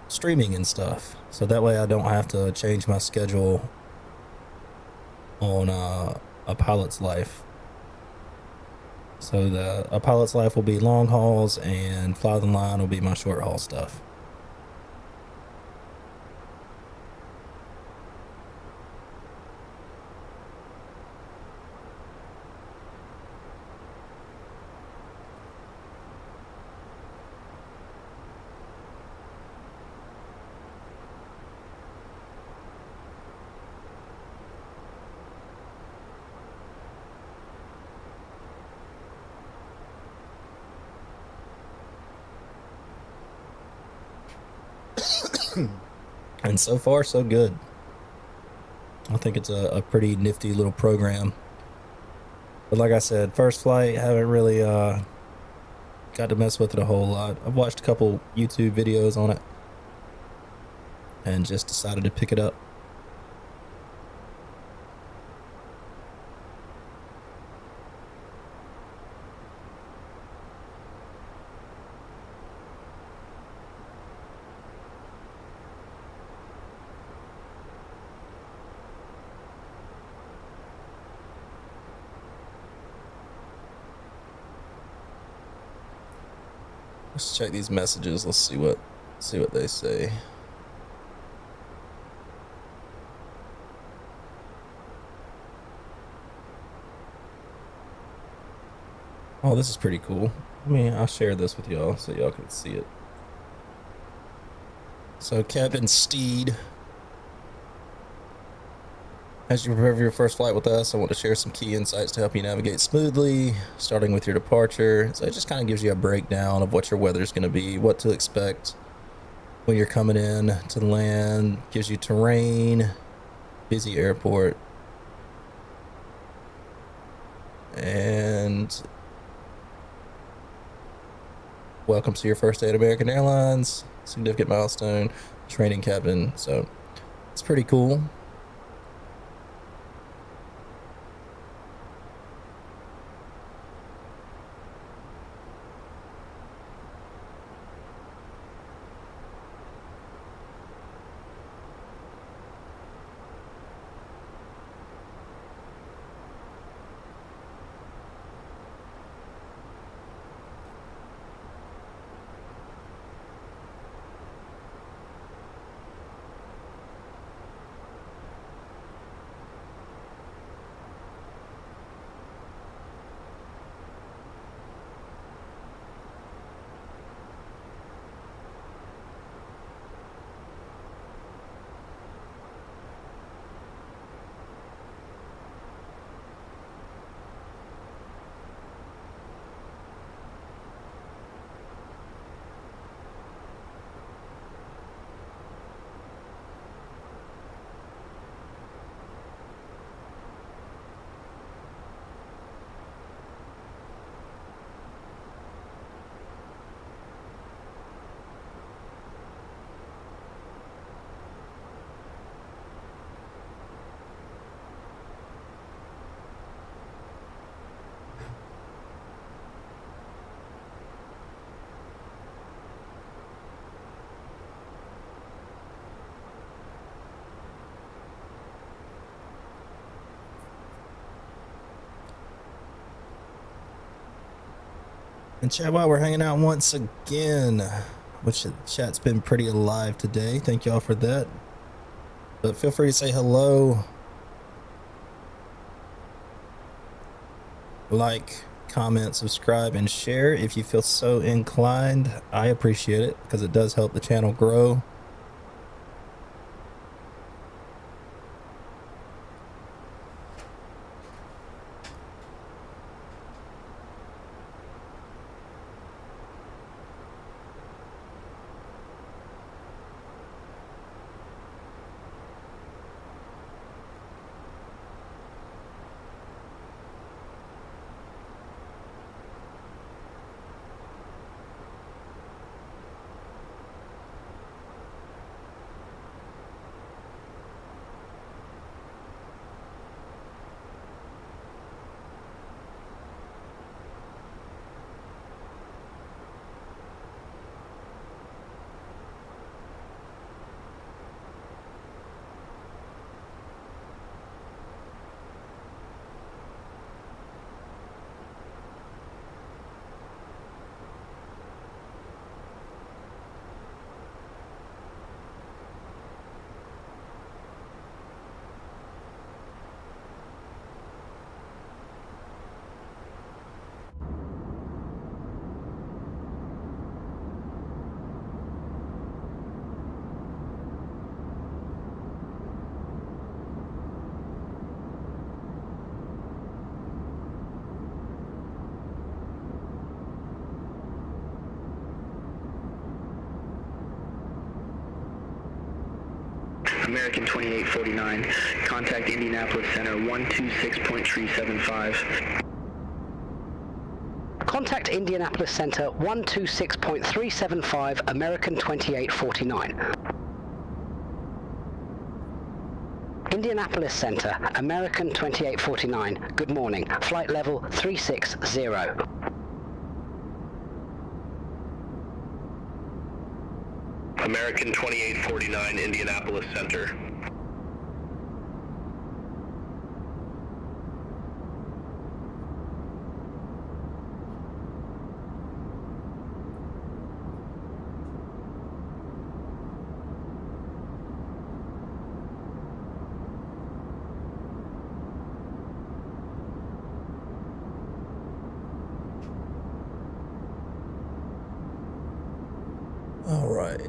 streaming and stuff. So that way I don't have to change my schedule on A Pilot's Life. So A Pilot's Life will be long hauls and Fly the Line will be my short haul stuff. And so far, so good. I think it's a pretty nifty little program. But like I said, first flight, haven't really got to mess with it a whole lot. I've watched a couple YouTube videos on it and just decided to pick it up. Let's check these messages. Let's see what they say. Oh, this is pretty cool. I'll share this with y'all so y'all can see it. So, Captain Steed, as you prepare for your first flight with us, I want to share some key insights to help you navigate smoothly, starting with your departure. So it just kind of gives you a breakdown of what your weather's going to be, what to expect when you're coming in to land, gives you terrain, busy airport, and welcome to your first day at American Airlines, significant milestone, training captain. So it's pretty cool. And chat, while we're hanging out once again, which the chat's been pretty alive today. Thank y'all for that. But feel free to say hello, like, comment, subscribe, and share if you feel so inclined. I appreciate it because it does help the channel grow. American 2849, contact Indianapolis Center 126.375. Contact Indianapolis Center 126.375 American 2849. Indianapolis Center, American 2849. Good morning. Flight level 360. American 2849, Indianapolis Center. All right.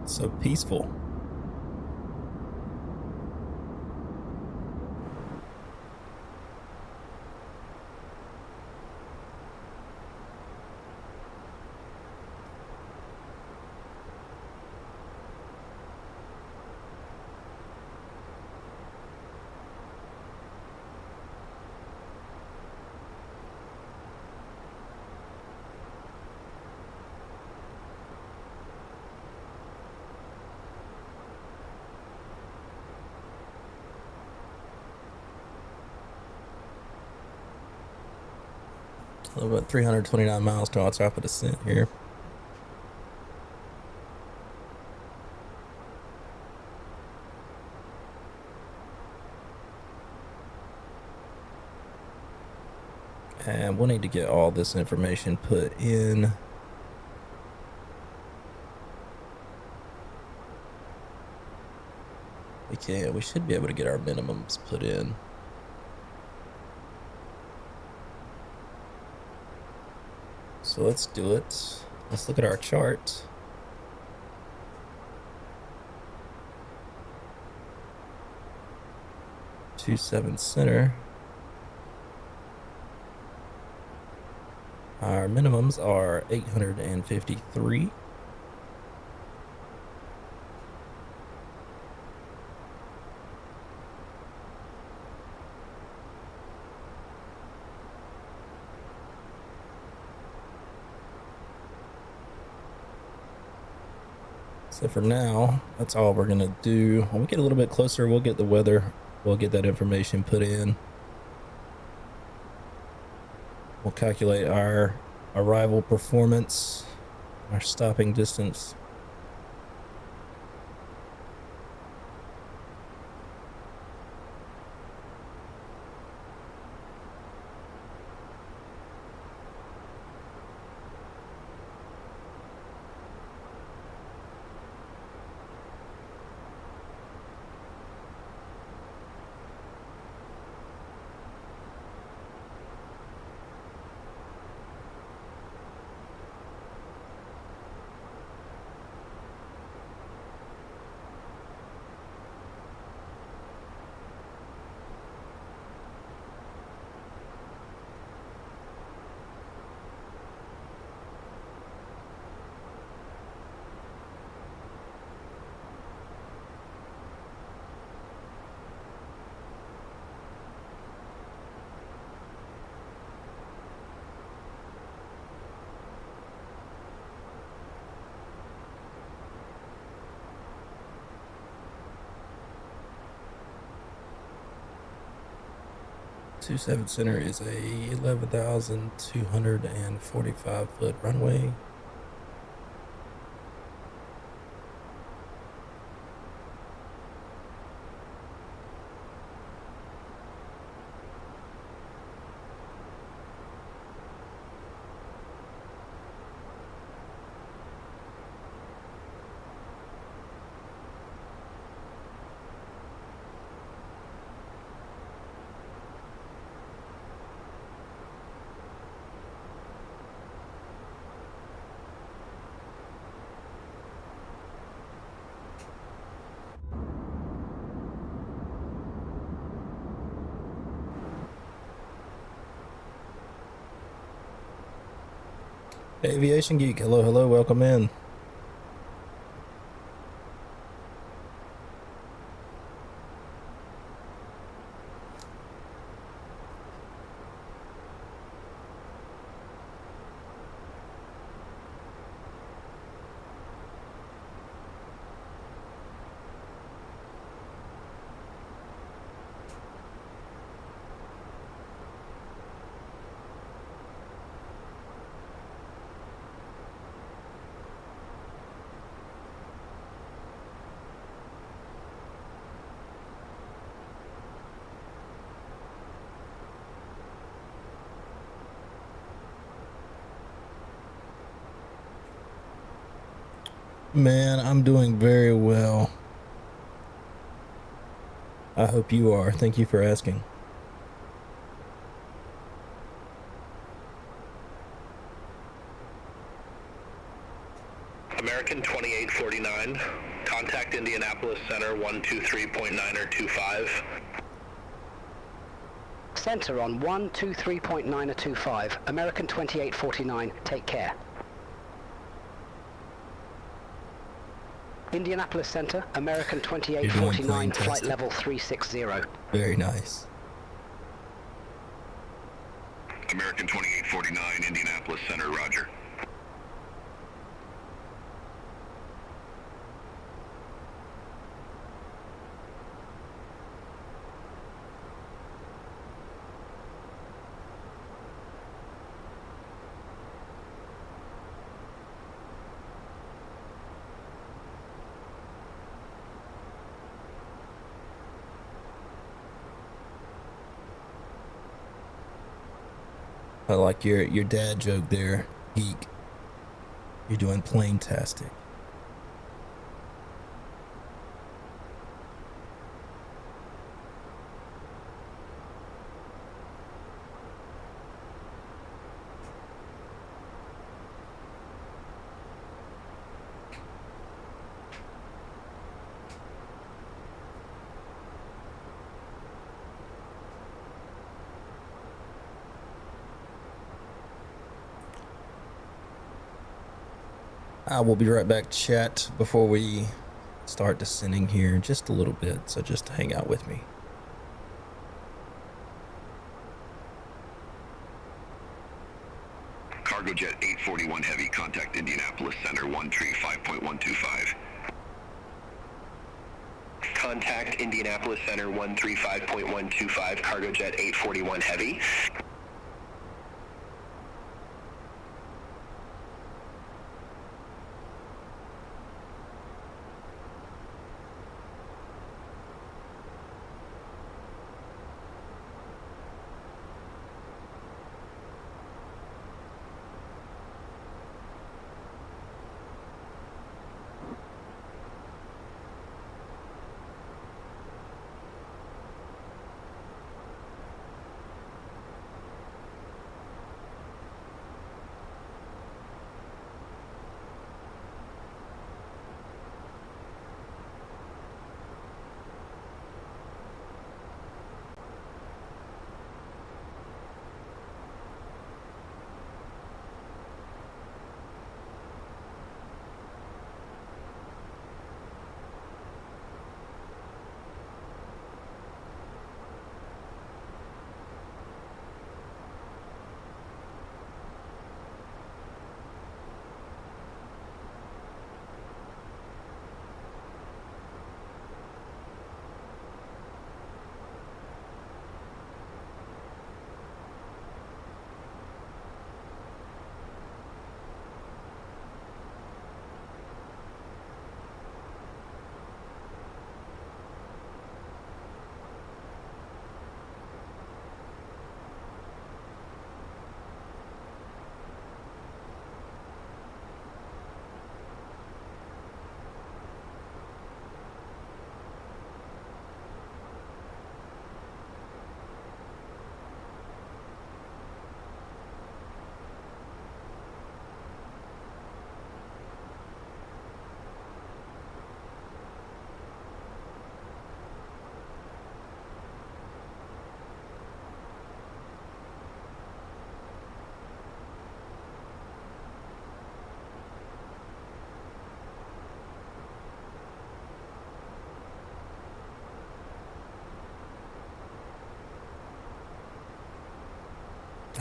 So peaceful. A little bit 329 miles to our top of descent here. And we'll need to get all this information put in. We should be able to get our minimums put in. So let's do it. Let's look at our chart. .27 center. Our minimums are 853. So for now, that's all we're gonna do. When we get a little bit closer, we'll get the weather. We'll get that information put in. We'll calculate our arrival performance, our stopping distance. .27 center is a 11,245 foot runway. Aviation Geek, hello, hello, welcome in. Man, I'm doing very well. I hope you are. Thank you for asking. American 2849, contact Indianapolis Center 123.925. Center on 123.925, American 2849, take care. Indianapolis Center, American 2849, flight level 360. Very nice. American 2849, Indianapolis Center, roger. I like your dad joke there, Geek. You're doing plane-tastic. I will be right back, chat, before we start descending here just a little bit, so just hang out with me. Cargo Jet 841 Heavy, contact Indianapolis Center 135.125. Contact Indianapolis Center 135.125, Cargo Jet 841 Heavy.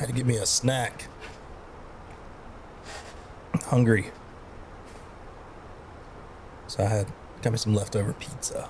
I had to give me a snack. Hungry. So I got me some leftover pizza.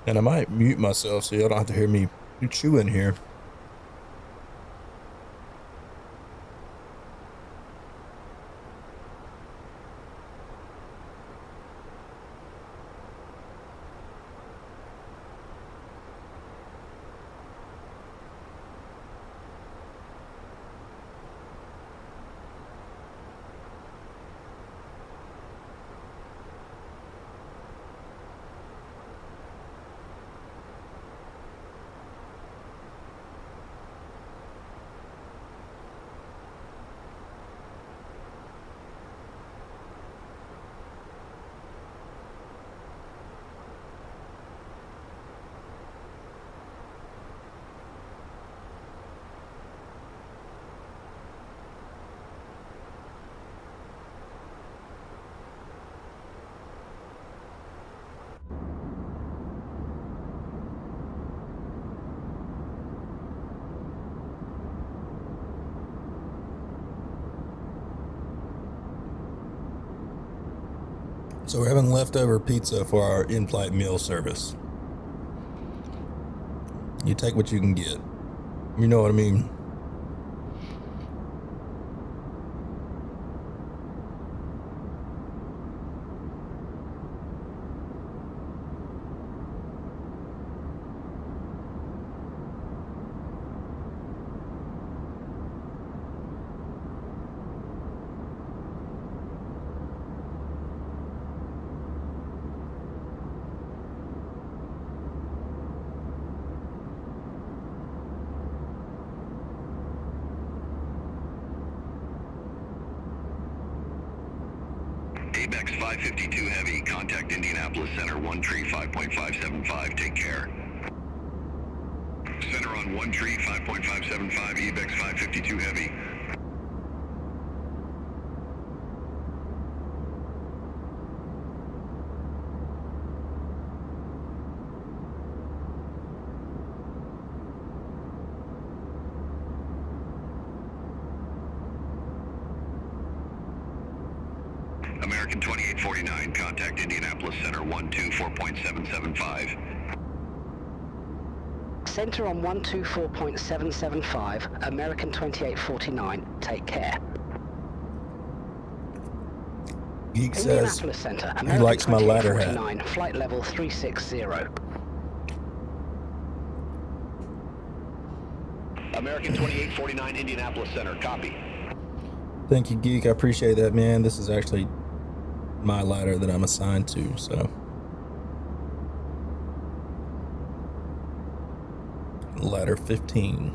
And I might mute myself so y'all don't have to hear me chewing here. So we're having leftover pizza for our in-flight meal service. You take what you can get. You know what I mean? ABEX 552 Heavy, contact Indianapolis Center 135.575, take care. Center on 135.575, ABEX 552 Heavy. American 2849, contact Indianapolis Center 124.775. Center on 124.775, American 2849, take care. Geek says Indianapolis Center, he American likes my ladder hat. 2849, flight level 360. American 2849, Indianapolis Center, copy. Thank you, Geek. I appreciate that, man. This is actually my ladder that I'm assigned to, so. Ladder 15.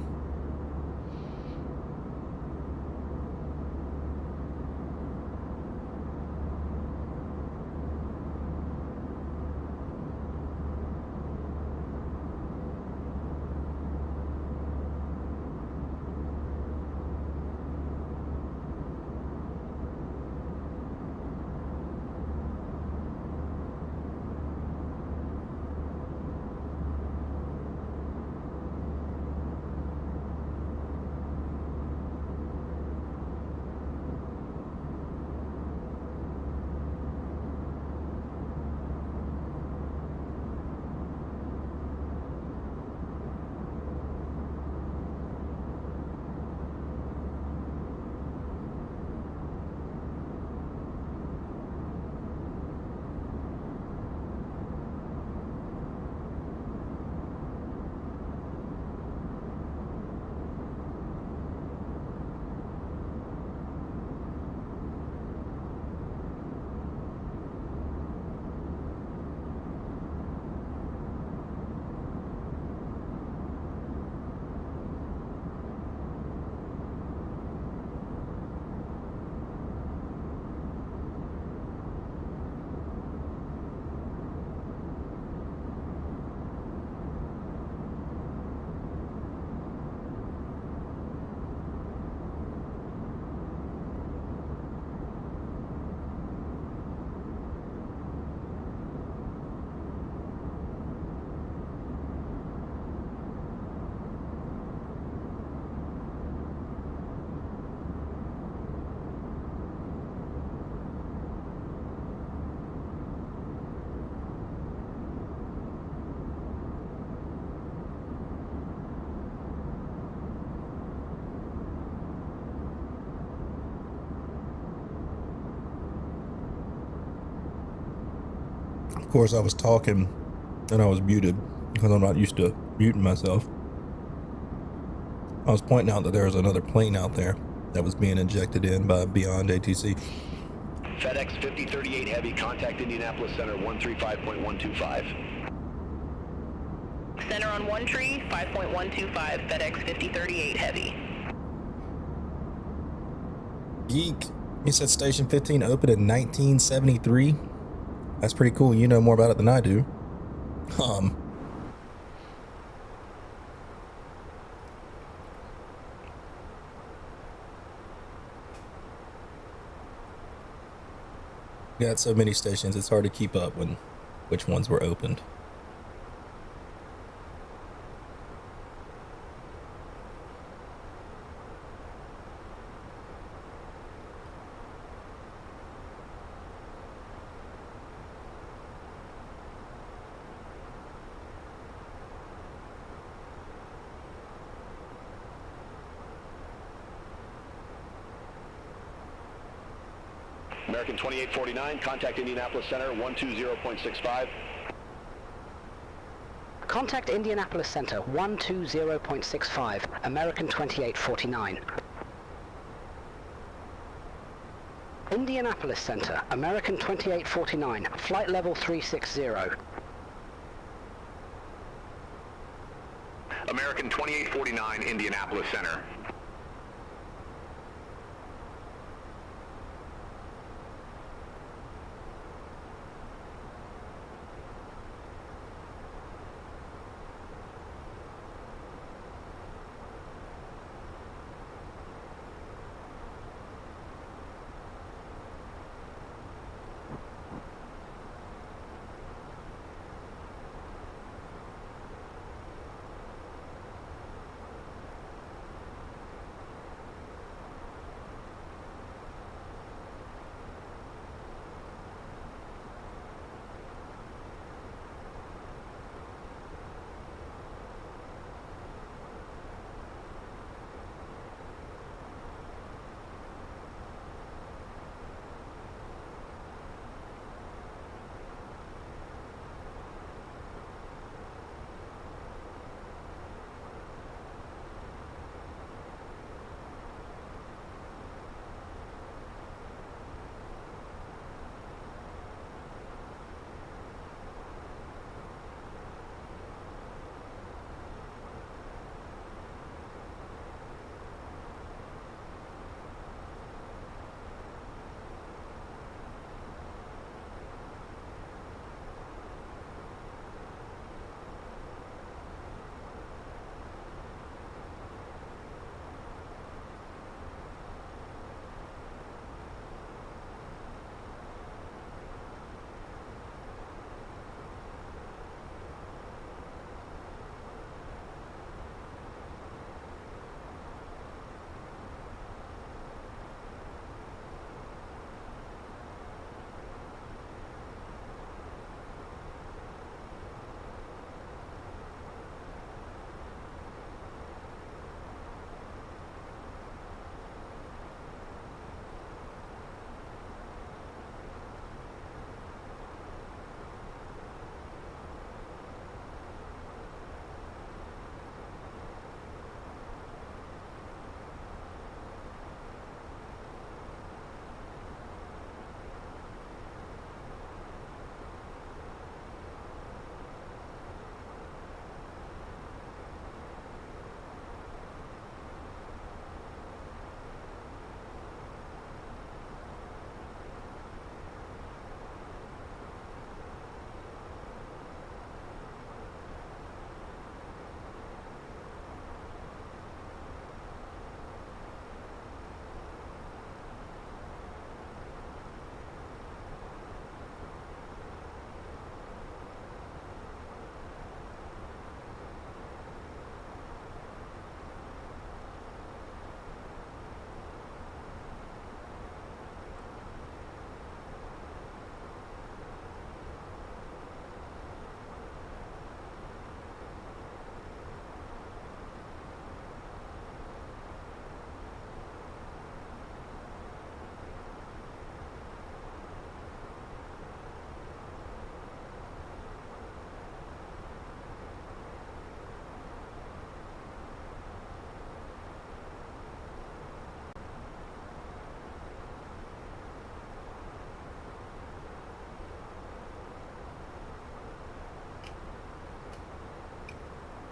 course, I was talking and I was muted because I'm not used to muting myself. I was pointing out that there was another plane out there that was being injected in by Beyond ATC. FedEx 5038 Heavy, contact Indianapolis Center 135.125. Center on One Tree, 5.125, FedEx 5038 Heavy. Geek, you said Station 15 opened in 1973. That's pretty cool. You know more about it than I do. Got so many stations, it's hard to keep up when which ones were opened. American 2849, contact Indianapolis Center 120.65. Contact Indianapolis Center 120.65, American 2849. Indianapolis Center, American 2849, flight level 360. American 2849, Indianapolis Center.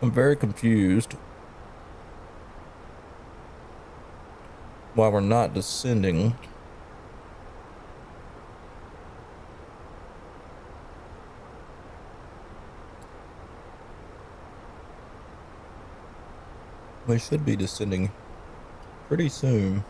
I'm very confused why we're not descending. We should be descending pretty soon.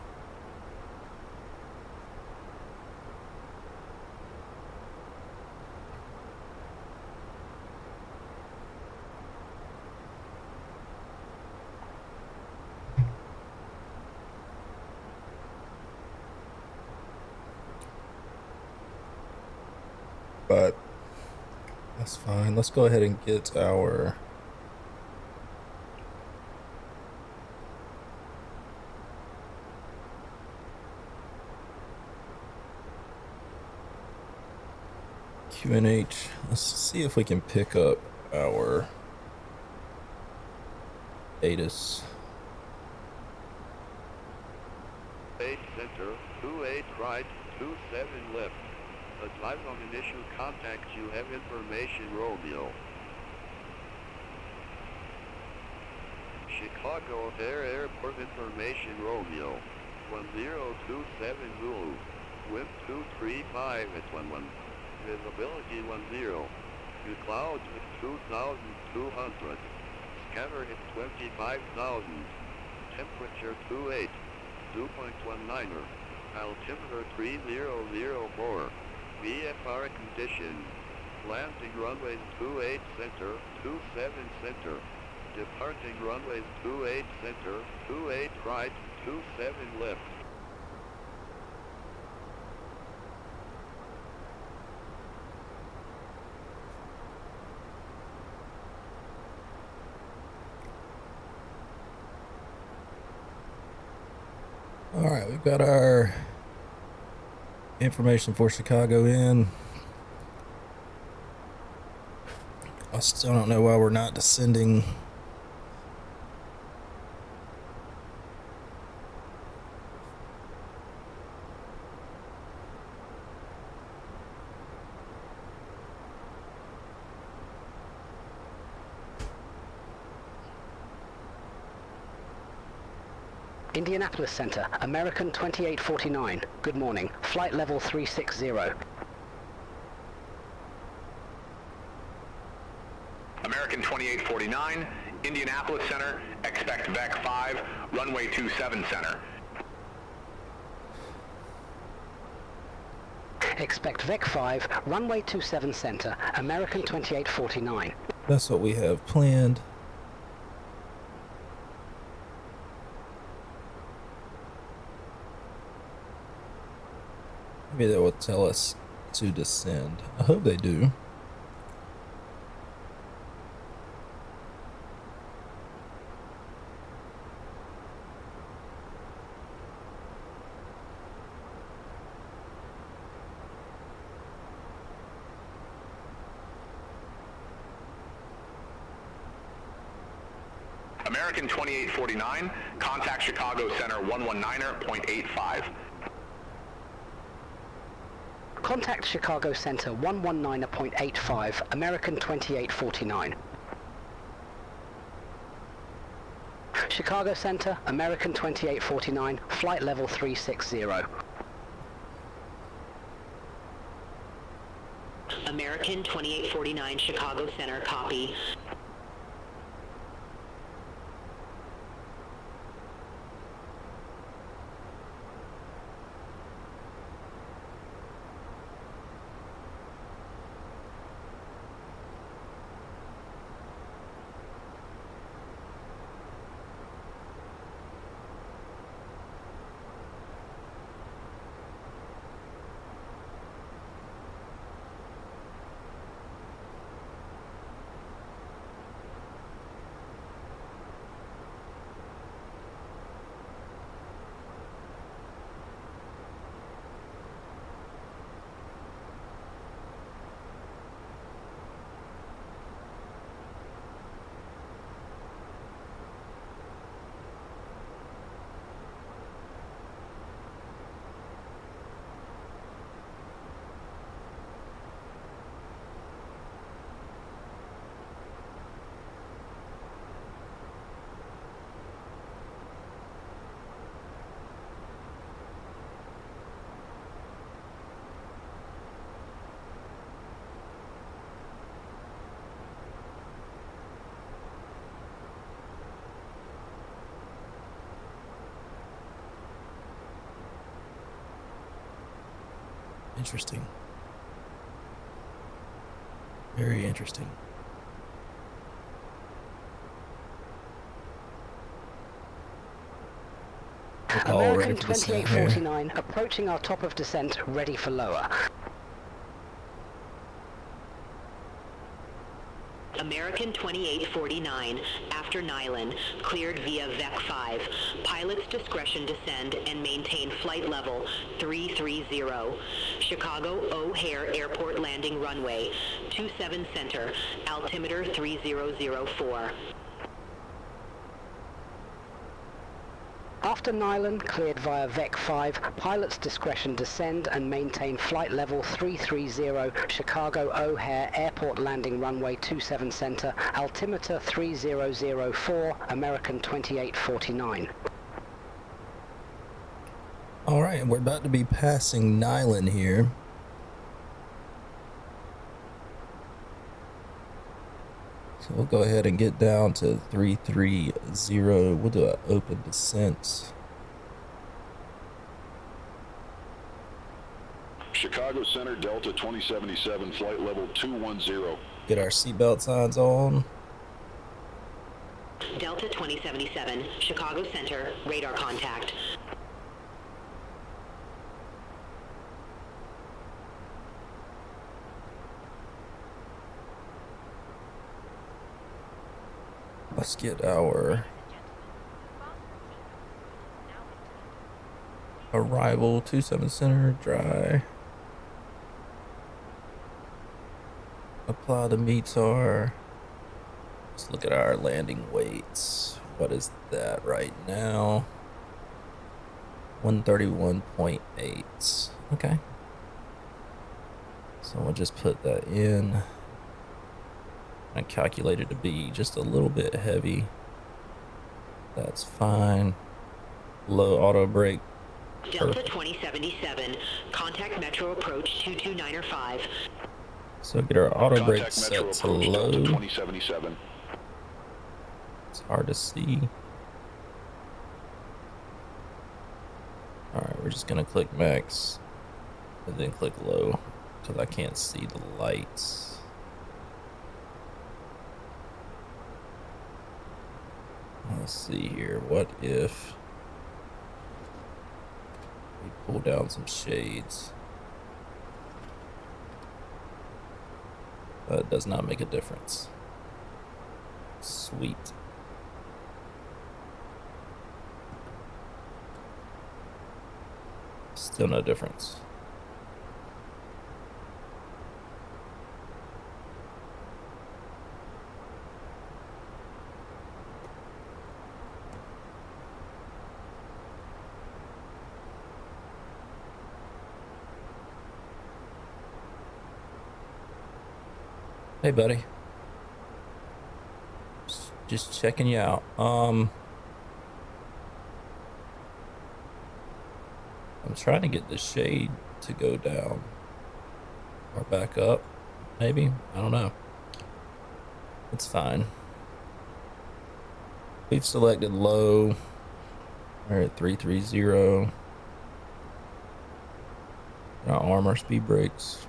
But that's fine. Let's go ahead and get our QNH. Let's see if we can pick up our ATIS. 8 center, 28 right, 27 left. Advise on initial contact, you have information, Romeo. Chicago O'Hare Airport information, Romeo. 1027 Zulu. Wind 235 at 11. Visibility 10. You clouds at 2,200. Scatter at 25,000. Temperature 28. Dew point 19er. Altimeter 3004. VFR condition. Landing runways 28 center, 27 center. Departing runways 28 center, 28 right, 27 left. All right, we've got our information for Chicago in. I still don't know why we're not descending. Indianapolis Center, American 2849. Good morning. Flight level 360. American 2849, Indianapolis Center, expect VEC 5, runway 27 center. Expect VEC 5, runway 27 center, American 2849. That's what we have planned. Maybe that will tell us to descend. I hope they do. American 2849, contact Chicago Center 119er.85. Contact Chicago Center 119.85, American 2849. Chicago Center, American 2849, flight level 360. American 2849, Chicago Center, copy. Interesting. Very interesting. All ready American for descent here. 2849 approaching our top of descent, ready for lower. American 2849, after Nylon, cleared via VEC 5. Pilot's discretion descend and maintain flight level 330. Chicago O'Hare Airport landing runway, 27 center, altimeter 3004. After Nylon, cleared via VEC 5, pilot's discretion descend and maintain flight level 330, Chicago O'Hare Airport landing runway 27 center, altimeter 3004, American 2849. All right, we're about to be passing Nylon here. So we'll go ahead and get down to 330. We'll do an open descent. Chicago Center, Delta 2077, flight level 210. Get our seatbelt signs on. Delta 2077, Chicago Center, radar contact. Let's get our arrival 27 center dry. Apply the METAR. Let's look at our landing weights. What is that right now? 131.8. Okay. So we'll just put that in. I calculate it to be just a little bit heavy. That's fine. Low auto brake. Delta 2077, contact Metro approach 22905. So get our auto brake Contact set Metro to approach low. Delta 2077. It's hard to see. Alright, we're just gonna click max and then click low because I can't see the lights. Let's see here. What if we pull down some shades? That does not make a difference. Sweet. Still no difference. Hey, buddy. Just checking you out. I'm trying to get the shade to go down or back up, maybe. I don't know. It's fine. We've selected low. We're at 330. Our armor speed brakes.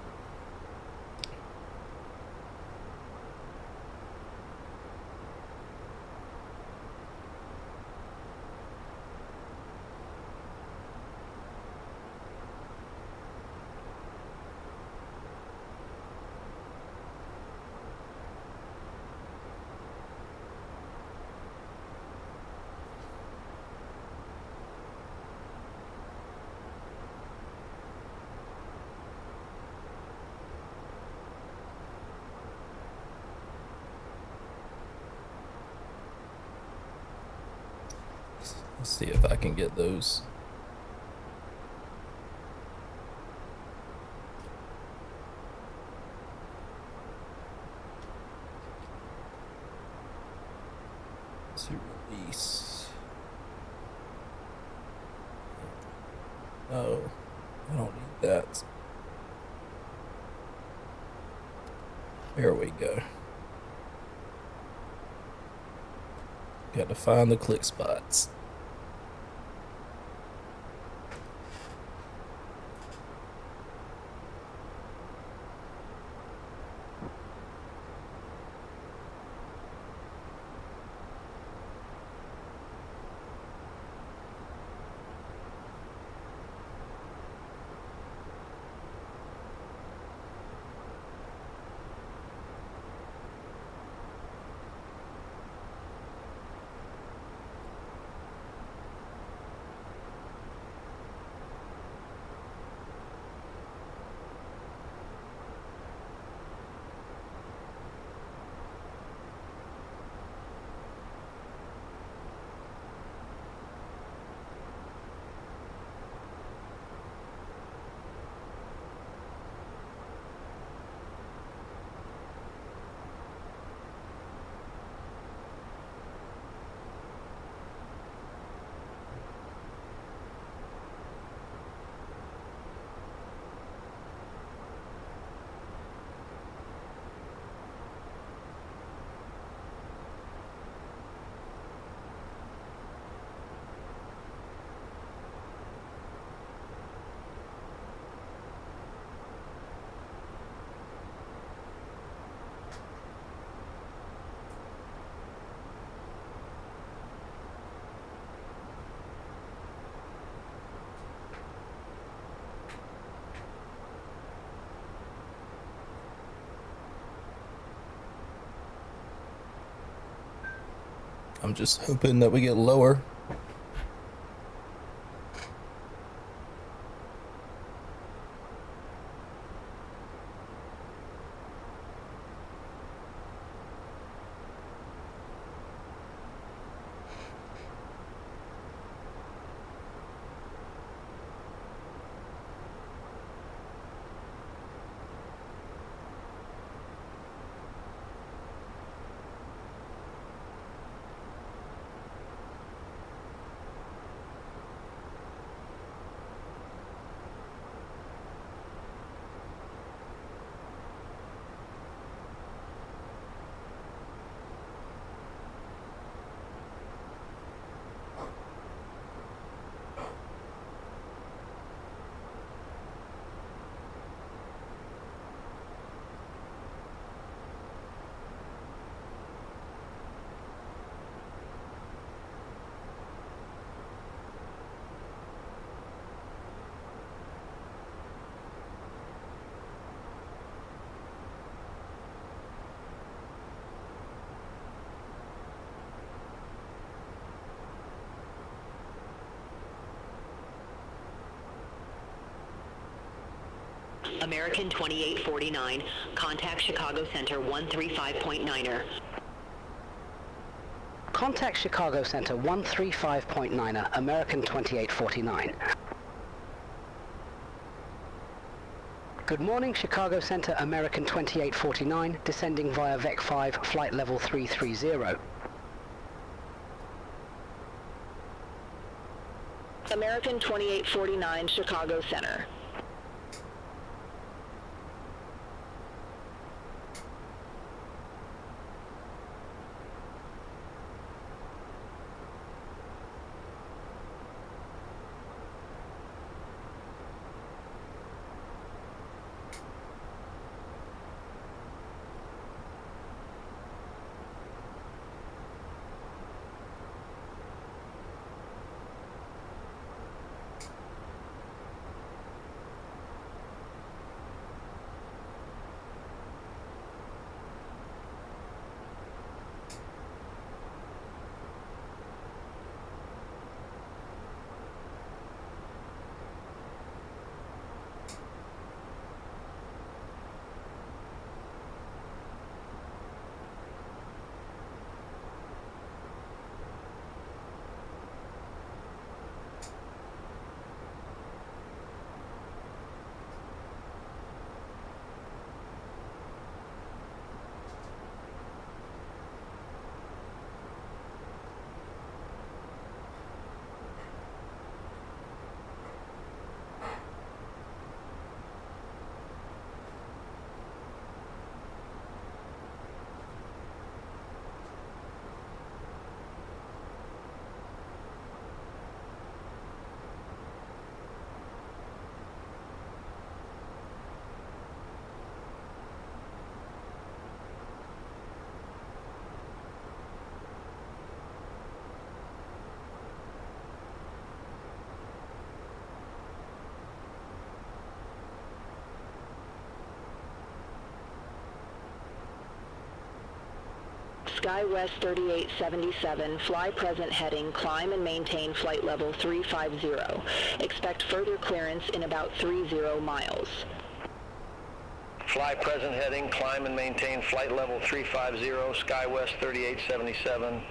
Let's see if I can get those. To release. No, I don't need that. There we go. Got to find the click spots. I'm just hoping that we get lower. American 2849, contact Chicago Center 135.9er. Contact Chicago Center 135.9er, American 2849. Good morning, Chicago Center, American 2849, descending via VEC 5, flight level 330. American 2849, Chicago Center. SkyWest 3877, fly present heading, climb and maintain flight level 350. Expect further clearance in about 30 miles. Fly present heading, climb and maintain flight level 350, SkyWest 3877.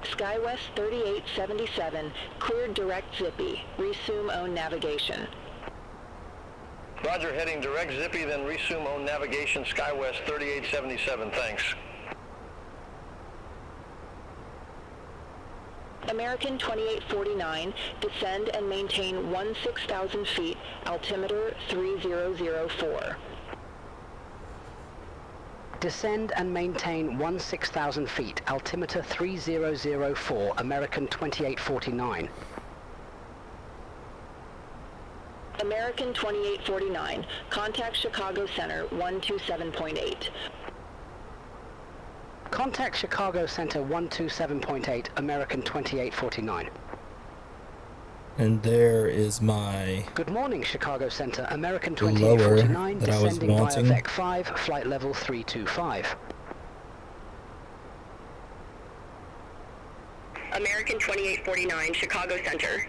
SkyWest 3877, cleared direct zippy, resume own navigation. Roger, heading direct zippy, then resume own navigation, SkyWest 3877, thanks. American 2849, descend and maintain 16,000 feet, altimeter 3004. Descend and maintain 16,000 feet, altimeter 3004, American 2849. American 2849, contact Chicago Center 127.8. Contact Chicago Center 127.8, American 2849. And there is my Good morning, Chicago Center, American lower 2849, that I was descending via wanting. VEC 5, flight level 325. American 2849, Chicago Center.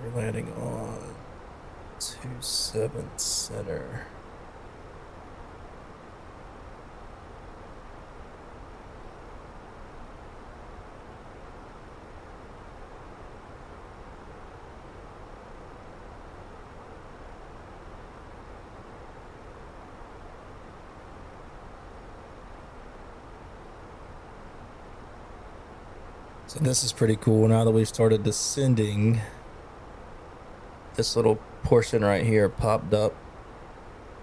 We're landing on 27 center. So this is pretty cool. Now that we've started descending, this little portion right here popped up.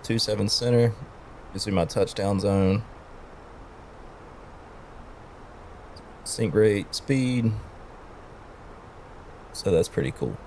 27 center. You can see my touchdown zone. Sync rate, speed. So that's pretty cool.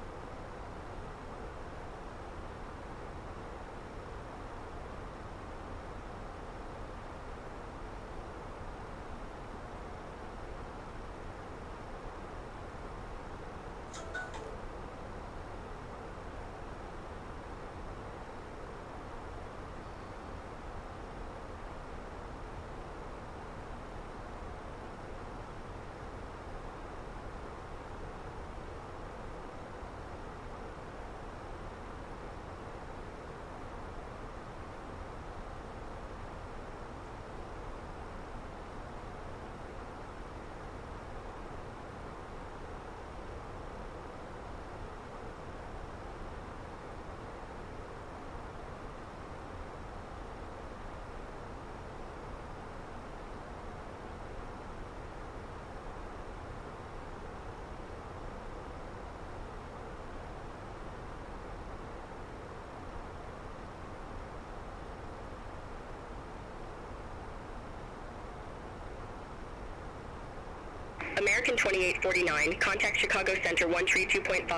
American 2849, contact Chicago Center 132.5.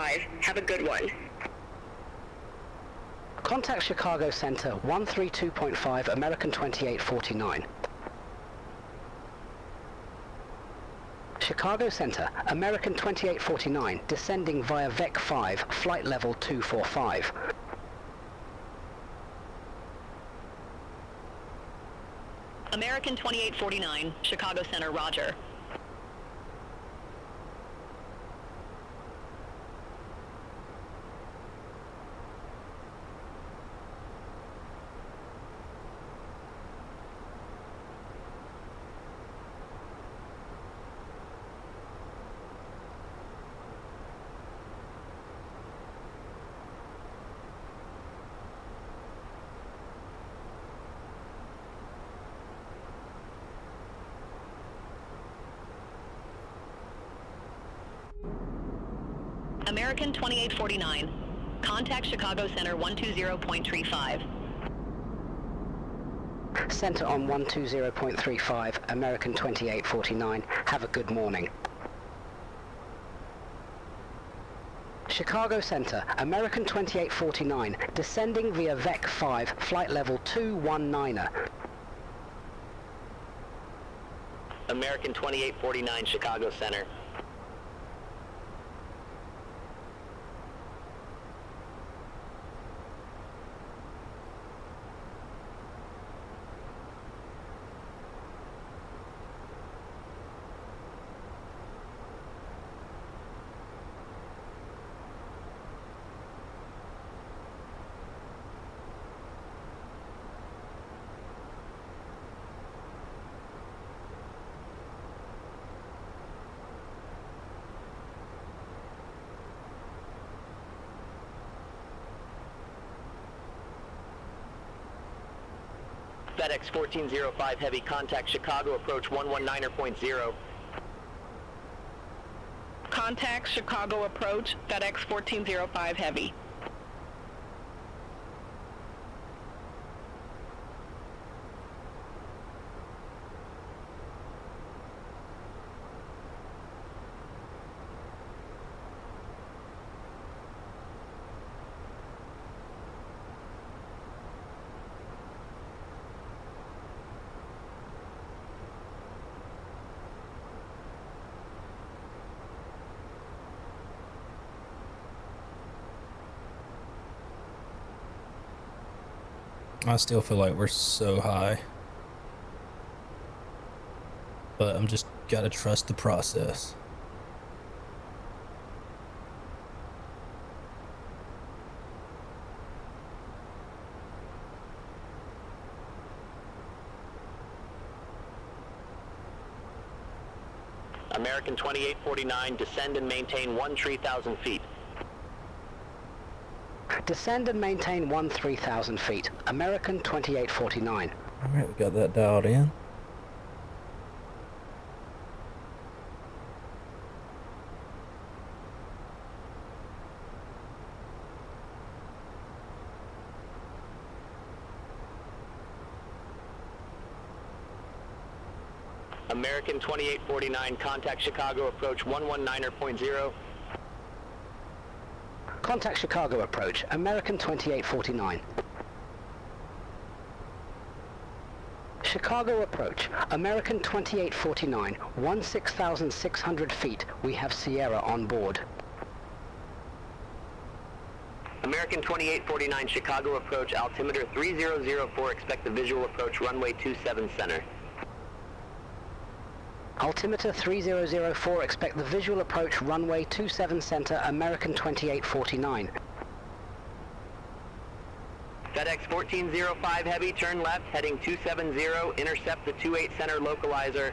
Have a good one. Contact Chicago Center 132.5, American 2849. Chicago Center, American 2849, descending via VEC 5, flight level 245. American 2849, Chicago Center, roger. American 2849, contact Chicago Center 120.35. Center on 120.35, American 2849. Have a good morning. Chicago Center, American 2849, descending via VEC 5, flight level 219er. American 2849, Chicago Center. FedEx 1405 Heavy, contact Chicago approach 119.0. Contact Chicago approach, FedEx 1405 Heavy. I still feel like we're so high. But I'm just gotta trust the process. American 2849, descend and maintain 13,000 feet. Descend and maintain 13,000 feet. American 2849. Alright, we got that dialed in. American 2849, contact Chicago, approach 119.0. Contact Chicago approach, American 2849. Chicago approach, American 2849, 16,600 feet. We have Sierra on board. American 2849, Chicago approach, altimeter 3004, expect the visual approach, runway 27 center. Altimeter 3004, expect the visual approach, runway 27 center, American 2849. FedEx 1405 Heavy, turn left, heading 270, intercept the 28 center localizer.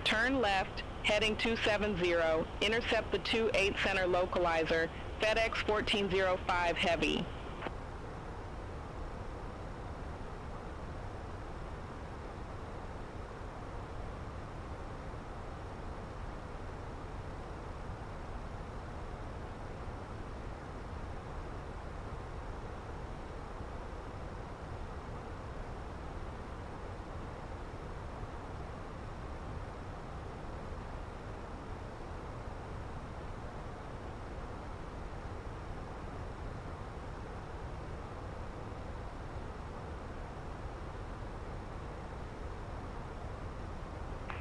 Turn left, heading 270, intercept the 28 center localizer, FedEx 1405 Heavy.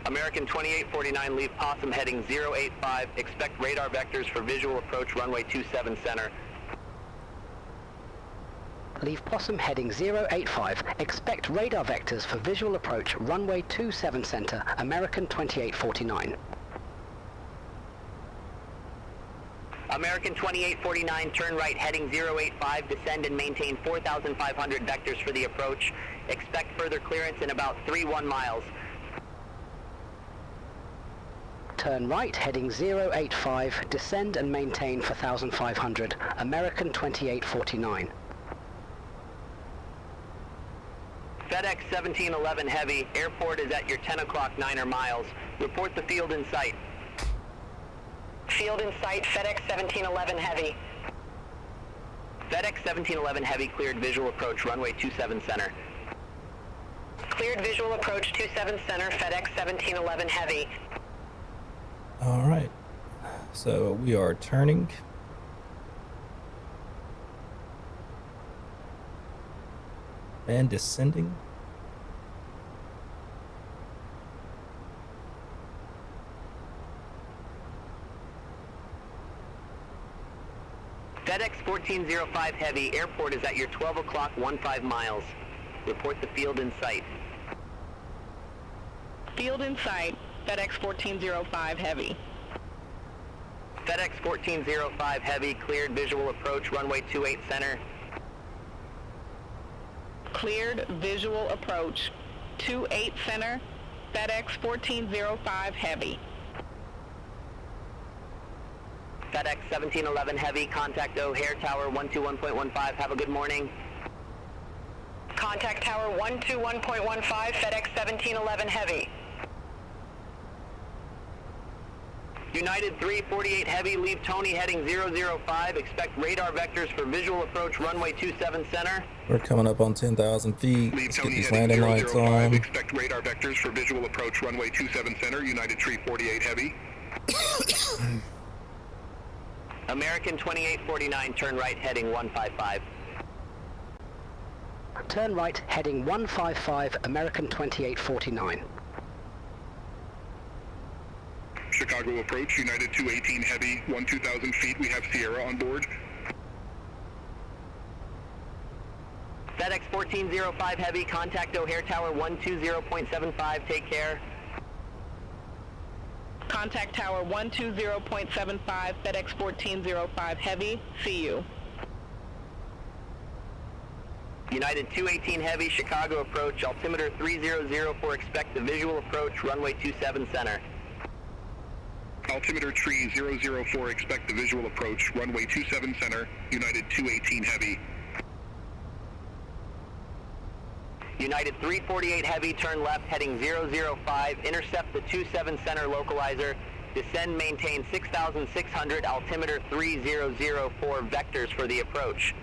American 2849, leave Possum heading 085, expect radar vectors for visual approach, runway 27 center. Leave Possum heading 085, expect radar vectors for visual approach, runway 27 center, American 2849. American 2849, turn right, heading 085, descend and maintain 4,500 vectors for the approach. Expect further clearance in about 31 miles. Turn right, heading 085, descend and maintain for 1,500, American 2849. FedEx 1711 Heavy, airport is at your 10 o'clock 9er miles. Report the field in sight. Field in sight, FedEx 1711 Heavy. FedEx 1711 Heavy, cleared visual approach, runway 27 center. Cleared visual approach 27 center, FedEx 1711 Heavy. All right, so we are turning. And descending. FedEx 1405 Heavy, airport is at your 12 o'clock 15 miles. Report the field in sight. Field in sight, FedEx 1405 Heavy. FedEx 1405 Heavy, cleared visual approach, runway 28 center. Cleared visual approach, 28 center, FedEx 1405 Heavy. FedEx 1711 Heavy, contact O'Hare Tower 121.15, have a good morning. Contact Tower 121.15, FedEx 1711 Heavy. United 348 Heavy, leave Tony heading 005, expect radar vectors for visual approach, runway 27 center. We're coming up on 10,000 feet. Leave Let's Tony get these heading landing lights 005, on. expect radar vectors for visual approach, runway 27 center, United 348 Heavy. American 2849, turn right, heading 155. Turn right, heading 155, American 2849. Chicago approach, United 218 Heavy, 2,000 feet, we have Sierra on board. FedEx 1405 Heavy, contact O'Hare Tower 120.75, take care. Contact Tower 120.75, FedEx 1405 Heavy, see you. United 218 Heavy, Chicago approach, altimeter 3004, expect the visual approach, runway 27 center. Altimeter tree 004, expect the visual approach, runway 27 center, United 218 Heavy. United 348 Heavy, turn left, heading 005, intercept the 27 center localizer, descend, maintain 6,600, altimeter 3004, vectors for the approach.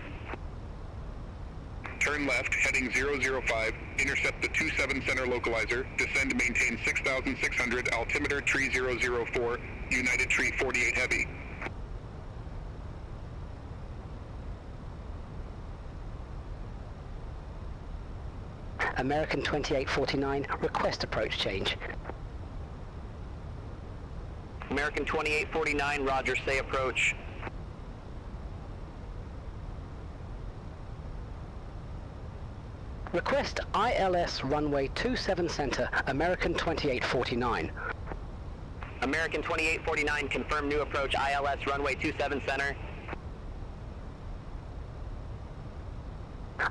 Turn left, heading 005, intercept the 27 center localizer, descend, maintain 6,600, altimeter tree 004, United tree 48 Heavy. American 2849, request approach change. American 2849, roger, say approach. Request ILS runway 27 center, American 2849. American 2849, confirm new approach, ILS runway 27 center.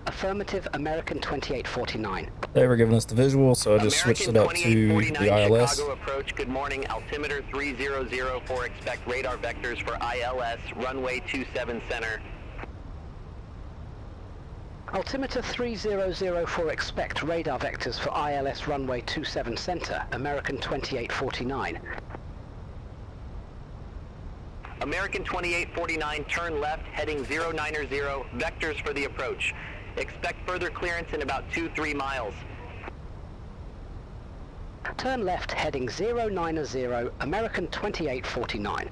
Affirmative, American 2849. They were giving us the visual, so I just switched it up to the ILS. Chicago approach, good morning, altimeter 3004, expect radar vectors for ILS, runway 27 center. Altimeter 3004, expect radar vectors for ILS runway 27 center, American 2849. American 2849, turn left, heading 090, vectors for the approach. Expect further clearance in about 2-3 miles. Turn left, heading 090, American 2849.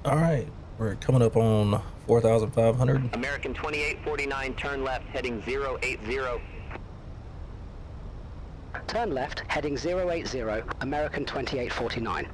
All right, we're coming up on 4,500. American 2849, turn left, heading 080. Turn left, heading 080, American 2849.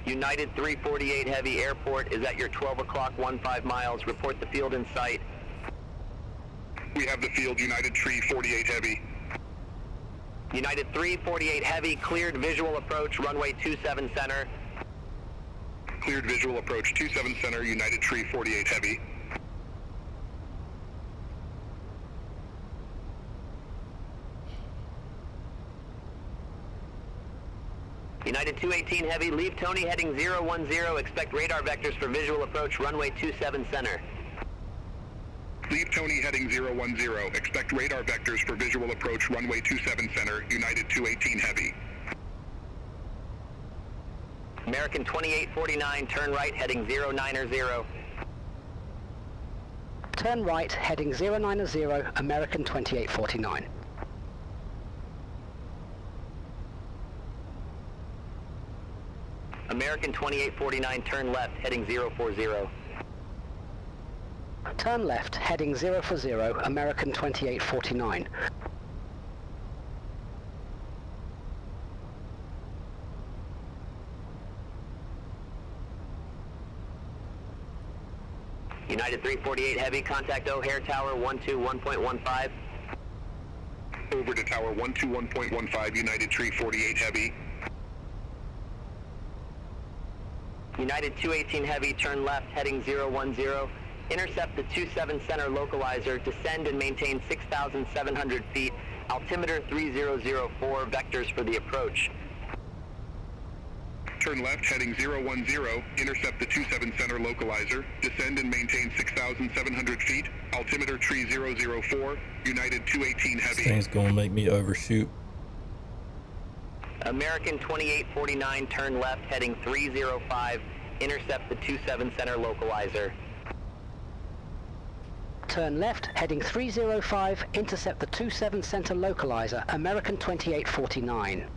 United 348 Heavy, airport is at your 12 o'clock, 15 miles. Report the field in sight. We have the field, United 348 Heavy. United 348 Heavy, cleared visual approach, runway 27 center. Cleared visual approach 27 center, United 348 Heavy. United 218 Heavy, leave Tony heading 010, expect radar vectors for visual approach, runway 27 center. Leave Tony heading 010, expect radar vectors for visual approach, runway 27 center, United 218 Heavy. American 2849, turn right heading 090. Turn right, heading 090, American 2849. American 2849, turn left heading 040. Turn left, heading 040, American 2849. United 348 Heavy, contact O'Hare Tower 121.15. Over to Tower 121.15, United 348 Heavy. United 218 Heavy, turn left heading 010. Intercept the 27 center localizer, descend and maintain 6,700 feet, altimeter 3004, vectors for the approach. Turn left heading 010, intercept the 27 center localizer, descend and maintain 6,700 feet, altimeter 3004, United 218 Heavy. This thing's gonna make me overshoot. American 2849, turn left heading 305, intercept the 27 center localizer. Turn left, heading 305, intercept the 27 center localizer, American 2849.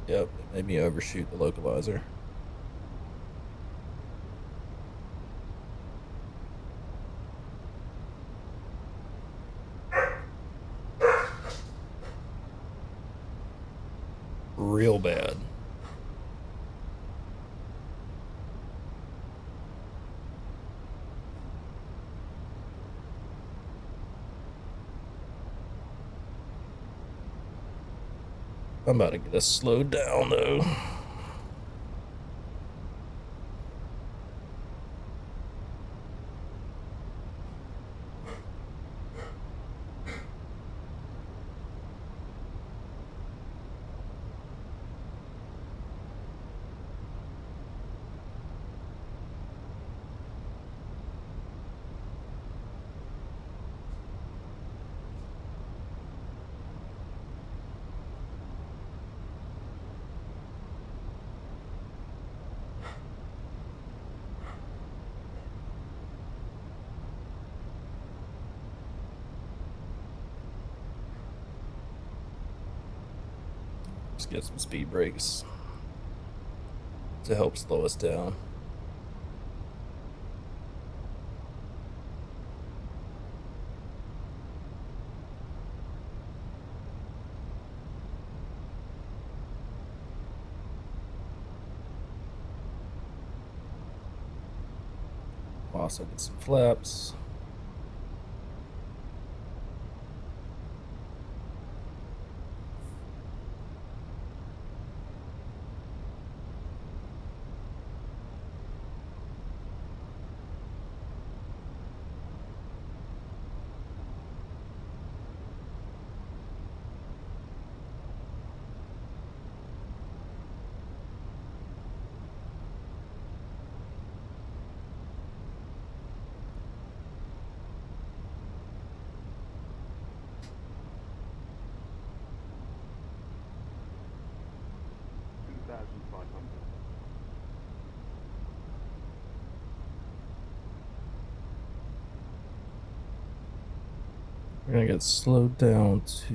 Yep, it made me overshoot the localizer. Real bad. I'm about to get us slowed down though. Let's get some speed brakes to help slow us down. Also get some flaps. We're gonna get slowed down to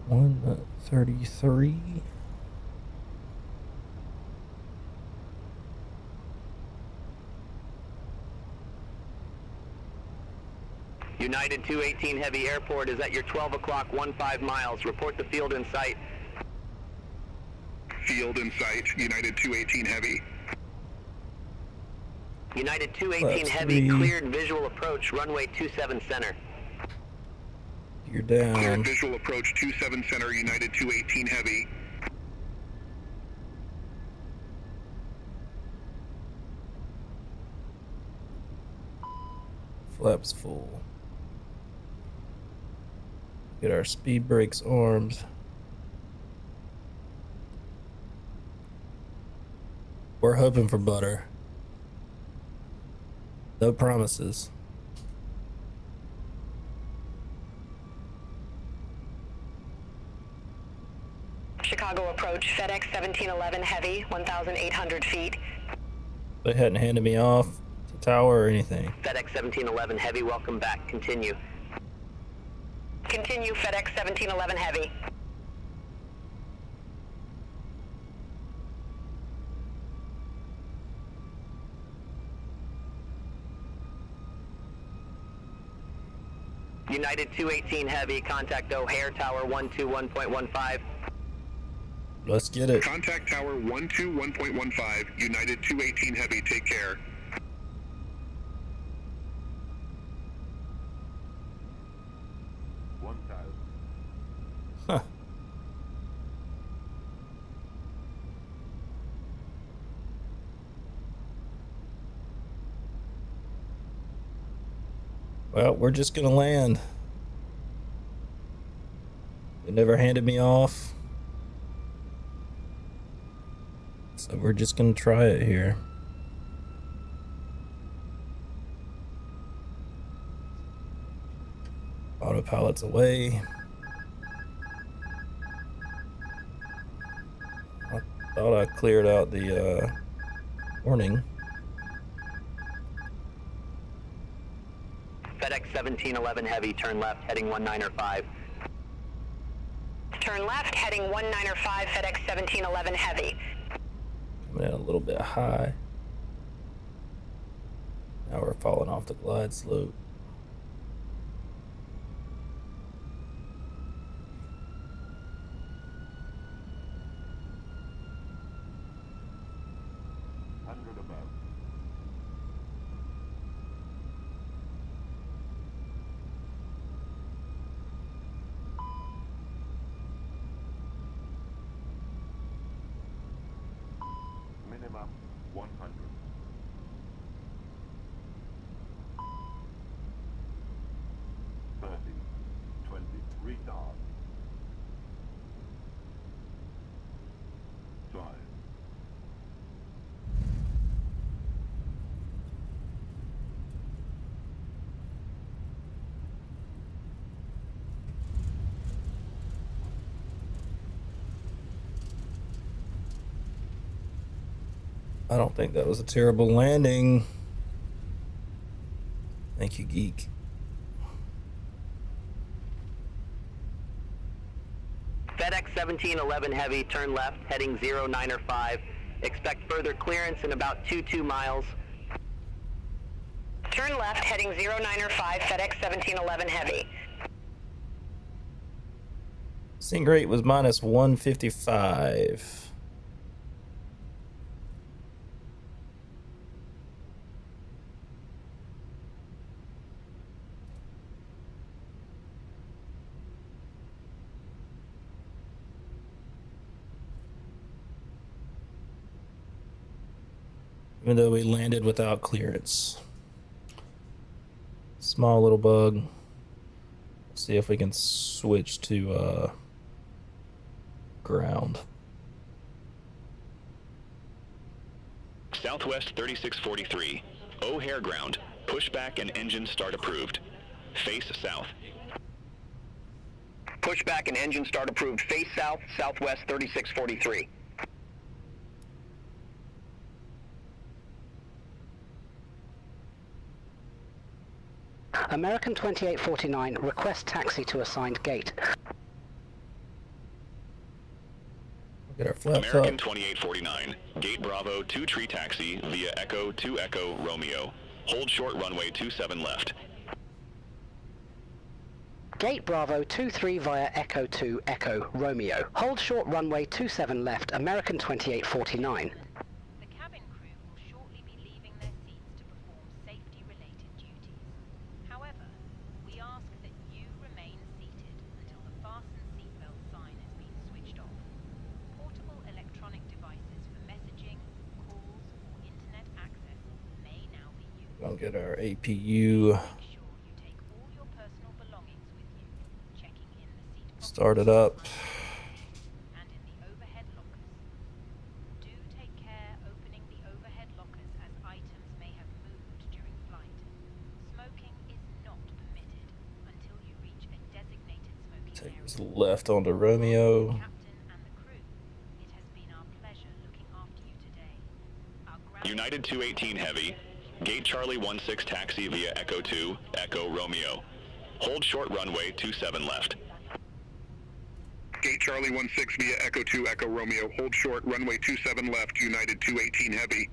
133. United 218 Heavy Airport is at your 12 o'clock 15 miles. Report the field in sight. Field in sight, United 218 Heavy. United 218 Heavy cleared visual approach runway 27 center. You're down. Cleared visual approach 27 center, United 218 Heavy. Flaps full. Get our speed brakes armed. We're hoping for butter. No promises. Chicago approach, FedEx 1711 Heavy, 1,800 feet. They hadn't handed me off to tower or anything. FedEx 1711 Heavy, welcome back. Continue. Continue, FedEx 1711 Heavy. United 218 Heavy, contact O'Hare Tower 121.15. Let's get it. Contact Tower 121.15, United 218 Heavy, take care. Huh. Well, we're just gonna land. They never handed me off. So we're just gonna try it here. Autopilot's away. I thought I cleared out the warning. FedEx 1711 Heavy, turn left, heading 1905. Turn left, heading 1905, FedEx 1711 Heavy. Coming in a little bit high. Now we're falling off the glide slope. Minimum 100. 30, 20, retard. 5. I don't think that was a terrible landing. Thank you, geek. FedEx 1711 Heavy, turn left, heading 0905. Expect further clearance in about 22 miles. Turn left, heading 0905, FedEx 1711 Heavy. Sink rate was minus 155. Even though we landed without clearance. Small little bug. See if we can switch to ground. Southwest 3643. O'Hare ground. Pushback and engine start approved. Face south. Pushback and engine start approved. Face south, Southwest 3643. American 2849, request taxi to assigned gate. Get our flaps American up. 2849, Gate Bravo 2 tree taxi via Echo 2 Echo Romeo. Hold short runway 27 left. Gate Bravo 23 via Echo 2 Echo Romeo. Hold short runway 27 left, American 2849. The cabin crew will shortly be leaving their seats to perform safety-related duties. However, we ask that you remain seated until the fasten seatbelt sign has been switched off. Portable electronic devices for messaging, calls, or internet access may now be used. I'll get our APU. Start it up. And in the overhead lockers. Do take care opening the overhead lockers as items may have moved during flight. Smoking is not permitted until you reach a designated smoking area. Take this left onto Romeo. Captain and the crew, it has been our pleasure looking after you today. United 218 Heavy, Gate Charlie 16 taxi via Echo 2 Echo Romeo. Hold short runway 27 left. Gate Charlie 16 via Echo 2 Echo Romeo. Hold short, runway 27 left, United 218 Heavy.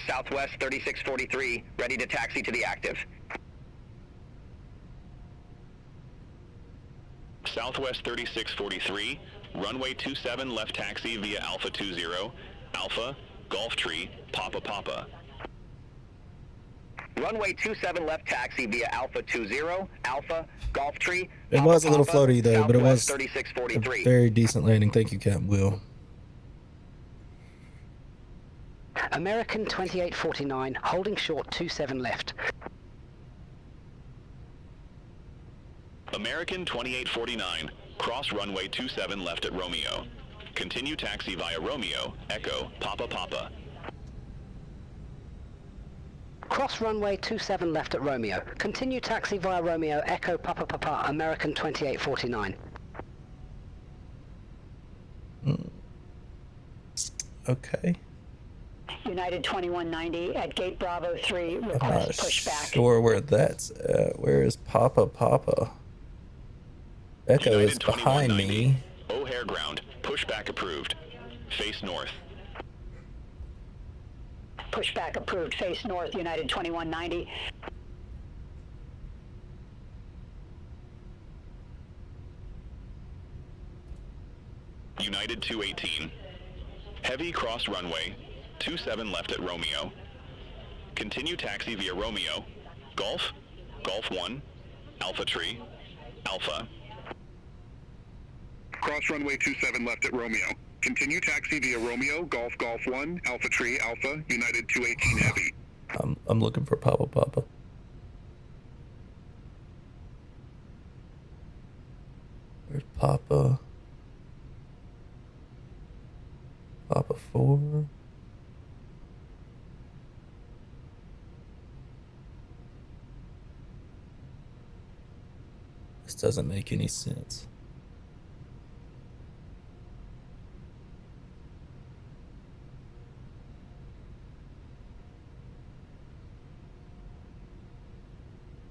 Southwest 3643, ready to taxi to the active. Southwest 3643, runway 27 left taxi via Alpha 20, Alpha, Golf Tree, Papa Papa. Runway 27 left taxi via Alpha 20, Alpha, Golf Tree. It was a little floaty though, but it was 3643. a very decent landing. Thank you, Captain Will. American 2849, holding short 27 left. American 2849, cross runway 27 left at Romeo. Continue taxi via Romeo, Echo, Papa Papa. Cross runway 27 left at Romeo. Continue taxi via Romeo, Echo, Papa Papa, American 2849. Okay. United 2190 at Gate Bravo 3, I'm request not pushback. sure where that's at. Where is Papa Papa? Echo United is behind me. O'Hare ground, pushback approved. Face north. Pushback approved, face north, United 2190. United 218. Heavy cross runway, 27 left at Romeo. Continue taxi via Romeo, Golf, Golf 1, Alpha Tree, Alpha. Cross runway 27 left at Romeo. Continue taxi via Romeo, Golf, Golf 1, Alpha Tree, Alpha, United 218 Heavy. I'm looking for Papa Papa. Where's Papa? Papa 4. This doesn't make any sense.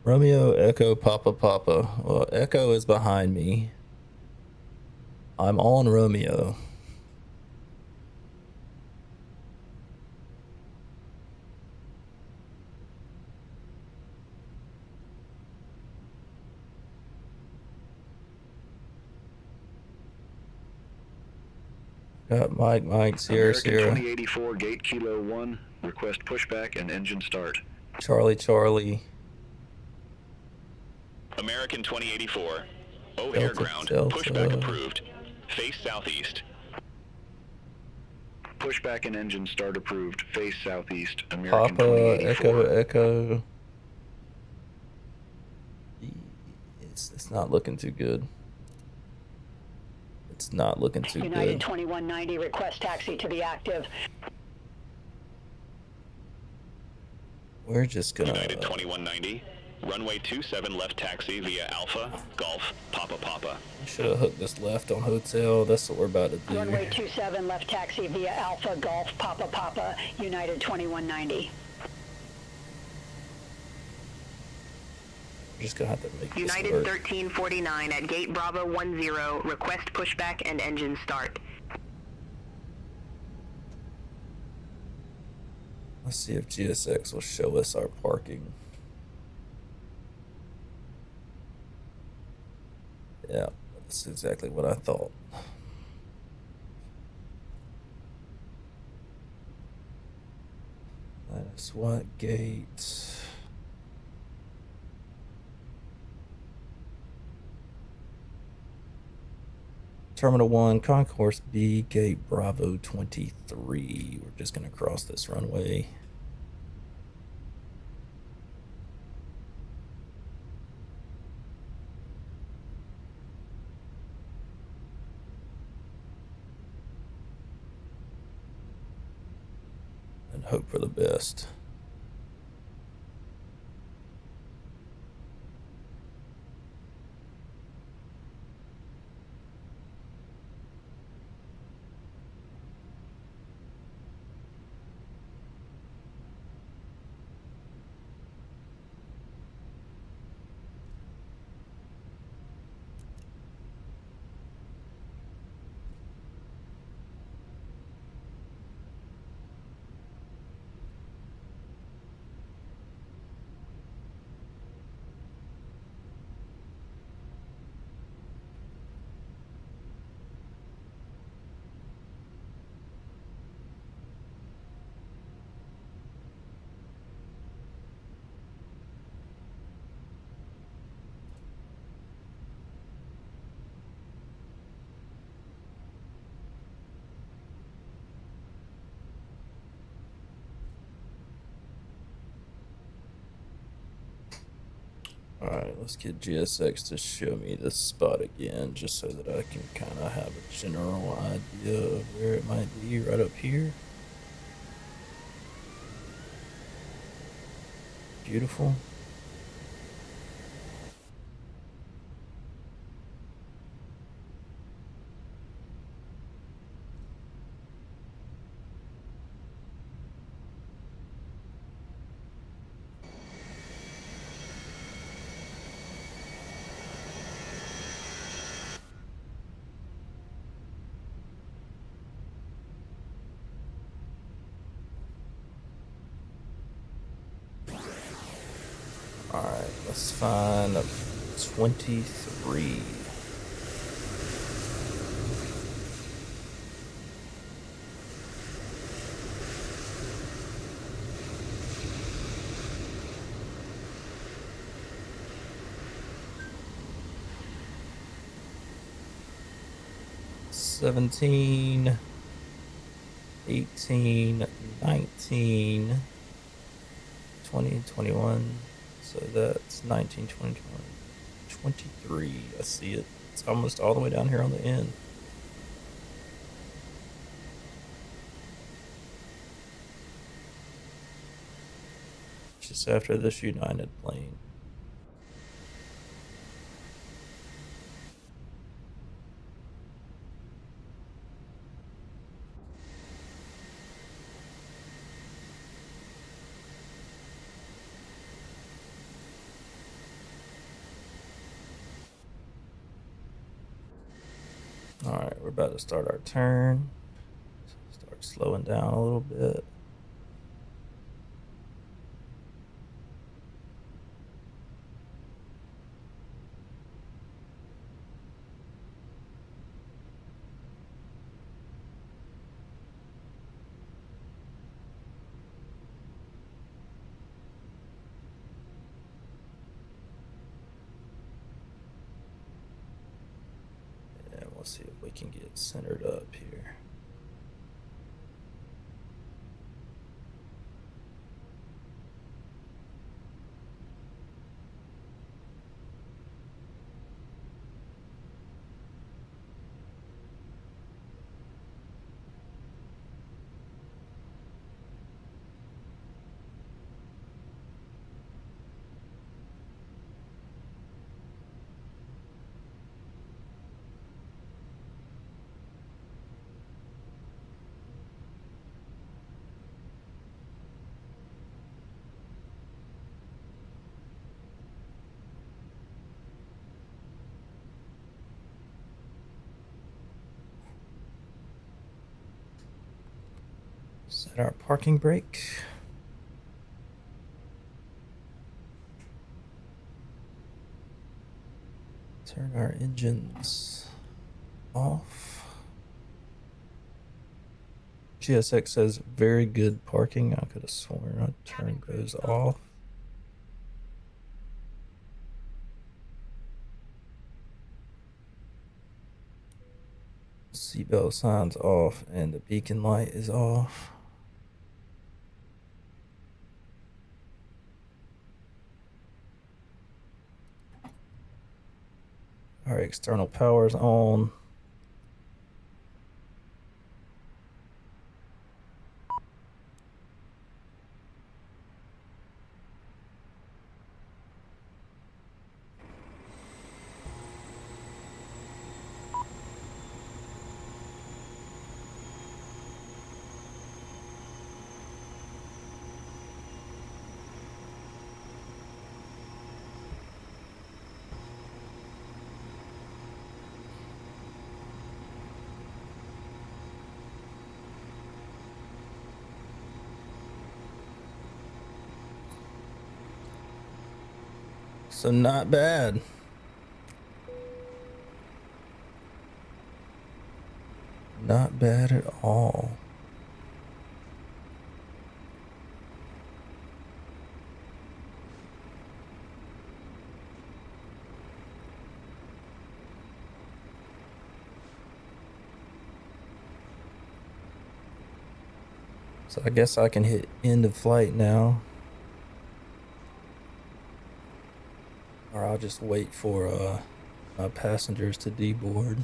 Romeo, Echo, Papa Papa. Well, Echo is behind me. I'm on Romeo. Got Mike, Sierra, American Sierra. 2084, Gate Kilo 1, request pushback and engine start. Charlie. American 2084. O'Hare Delta, ground, Delta. pushback approved. Face southeast. Pushback and engine start approved. Face southeast. American Papa, 2084. Echo. It's not looking too good. It's not looking too United good. 2190, request taxi to the active. We're just gonna... United 2190. Runway 27 left taxi via Alpha, Golf, Papa Papa. Should have hooked this left on hotel. That's what we're about to do. Runway 27 left taxi via Alpha, Golf, Papa Papa, United 2190. just gonna have to make United this work. 1349 at Gate Bravo 10, request pushback and engine start. Let's see if GSX will show us our parking. Yeah, that's exactly what I thought. That is what gate? Terminal 1, Concourse B, Gate Bravo 23. We're just going to cross this runway. And hope for the best. Alright, let's get GSX to show me this spot again, just so that I can kind of have a general idea of where it might be right up here. Beautiful. Alright, let's find 23. $17, $18, $19, $20, $21. So that's 19, 20, 23. I see it. It's almost all the way down here on the end. Just after this United plane. Alright, we're about to start our turn. Start slowing down a little bit. Let's see if we can get centered up here. Set our parking brake. Turn our engines off. GSX says very good parking. I could have sworn I turned those off. Seatbelt signs off and the beacon light is off. Our external power's on. So not bad. Not bad at all. So I guess I can hit end of flight now. Or I'll just wait for my passengers to deboard.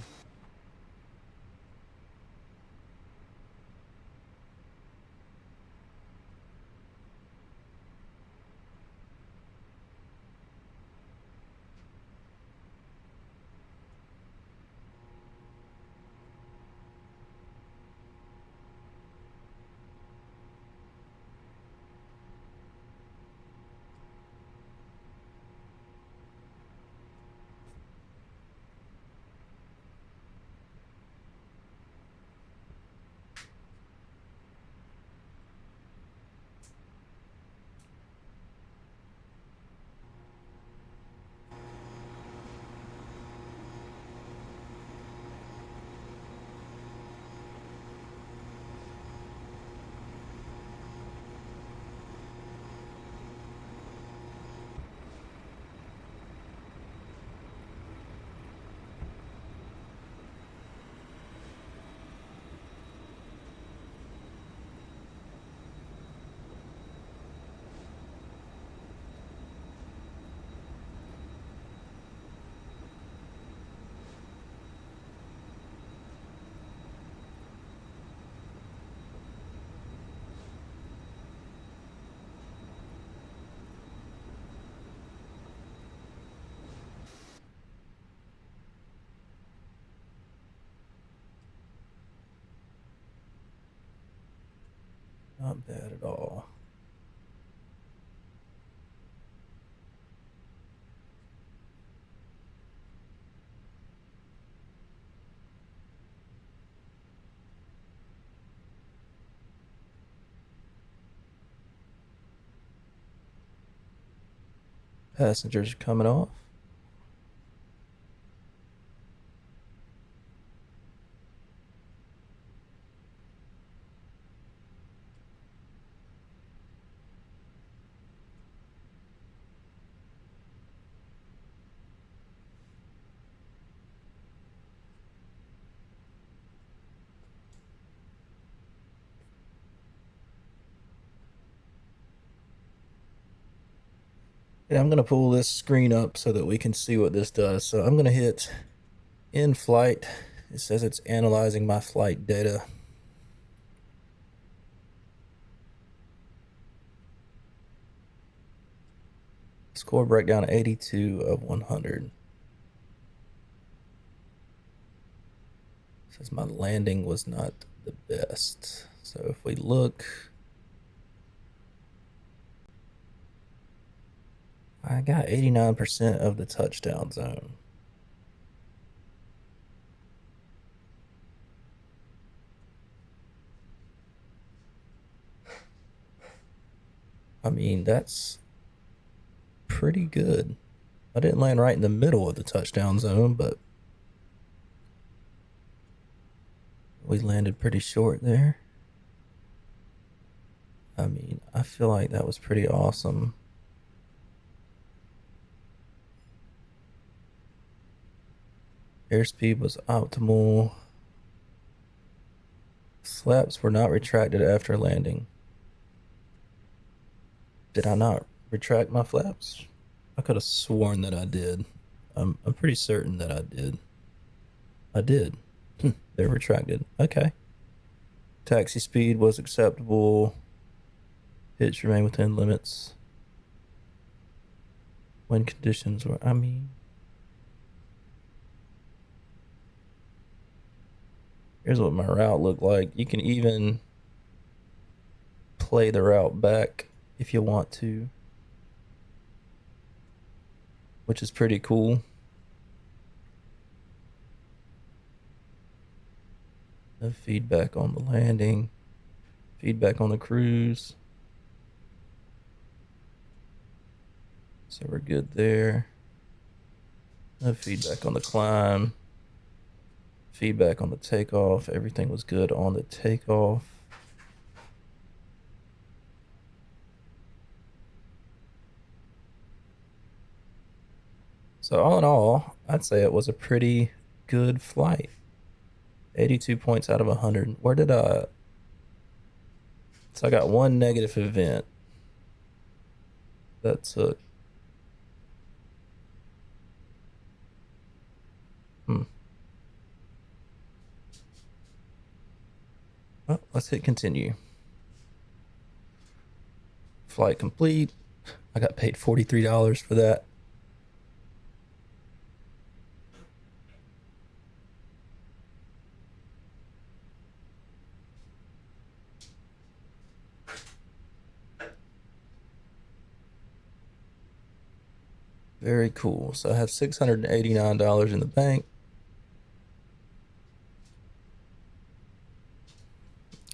Not bad at all. Passengers are coming off. And I'm going to pull this screen up so that we can see what this does. So I'm going to hit in flight. It says it's analyzing my flight data. Score breakdown 82 of 100. It says my landing was not the best. So if we look, I got 89% of the touchdown zone. I mean, that's pretty good. I didn't land right in the middle of the touchdown zone, but we landed pretty short there. I mean, I feel like that was pretty awesome. Airspeed was optimal. Flaps were not retracted after landing. Did I not retract my flaps? I could have sworn that I did. I'm pretty certain that I did. I did. They're retracted. Okay. Taxi speed was acceptable. Pitch remained within limits. Wind conditions were, I mean, here's what my route looked like. You can even play the route back if you want to, which is pretty cool. No feedback on the landing, feedback on the cruise. So we're good there. No feedback on the climb. Feedback on the takeoff. Everything was good on the takeoff. So all in all, I'd say it was a pretty good flight. 82 points out of 100. Where did I... So I got one negative event. That took... Well, let's hit continue. Flight complete. I got paid $43 for that. Very cool. So I have $689 in the bank.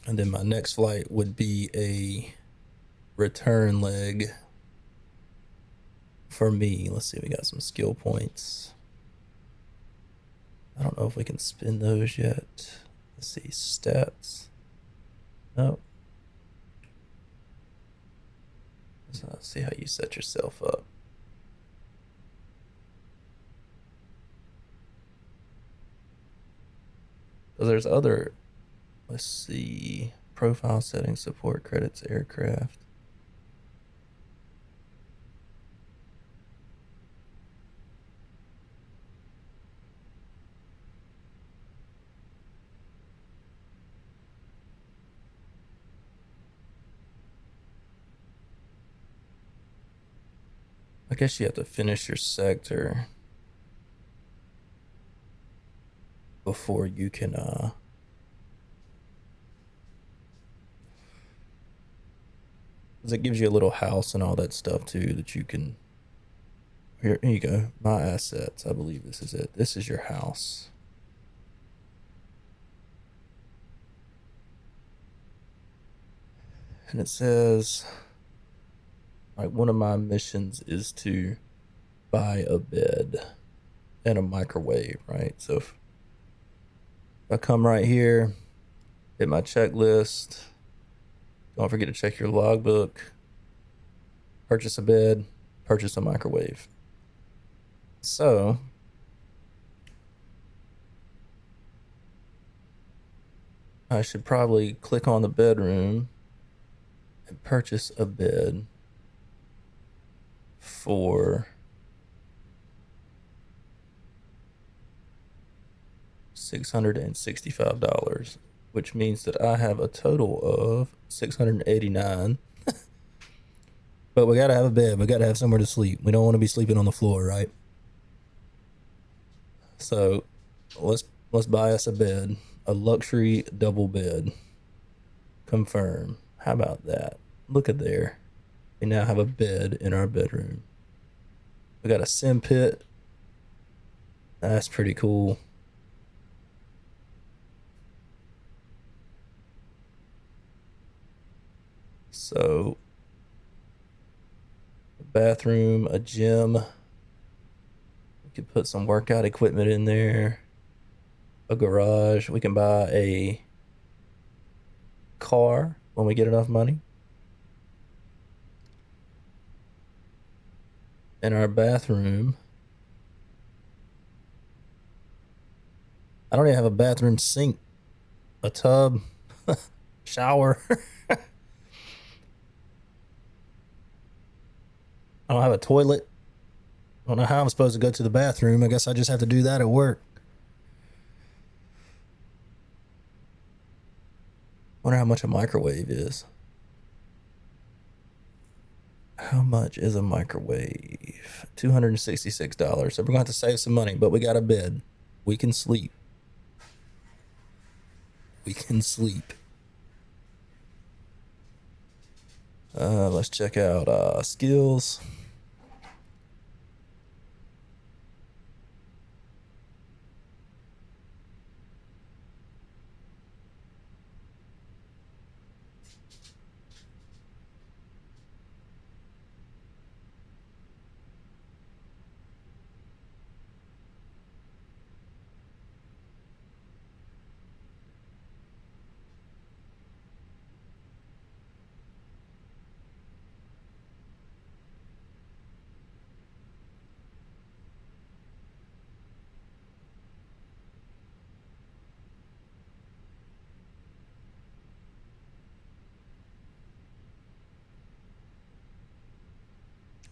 And then my next flight would be a return leg for me. Let's see, we got some skill points. I don't know if we can spin those yet. Let's see, stats. No. So let's see how you set yourself up. So there's other, let's see, profile settings, support credits, aircraft. I guess you have to finish your sector before you can because it gives you a little house and all that stuff too that you can. Here you go, my assets. I believe this is it. This is your house. And it says, like, one of my missions is to buy a bed and a microwave, right? So if I come right here, hit my checklist, don't forget to check your logbook, purchase a bed, purchase a microwave. So I should probably click on the bedroom and purchase a bed for $665, which means that I have a total of $689. But we gotta have a bed. We gotta have somewhere to sleep. We don't want to be sleeping on the floor, right? So let's buy us a bed, a luxury double bed. Confirm. How about that? Look at there. We now have a bed in our bedroom. We got a sim pit. That's pretty cool. So bathroom, a gym. We could put some workout equipment in there. A garage. We can buy a car when we get enough money. In our bathroom, I don't even have a bathroom sink, a tub, shower. I don't have a toilet. I don't know how I'm supposed to go to the bathroom. I guess I just have to do that at work. Wonder how much a microwave is. How much is a microwave? $266. So we're going to have to save some money, but we got a bed. We can sleep. We can sleep. Let's check out skills.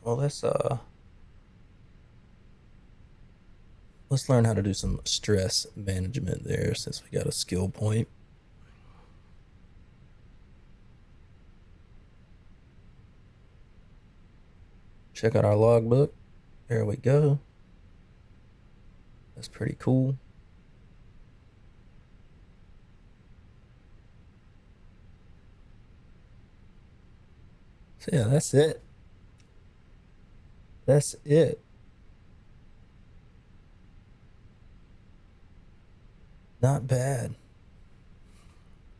Well, let's learn how to do some stress management there since we got a skill point. Check out our logbook. There we go. That's pretty cool. So yeah, that's it. That's it. Not bad.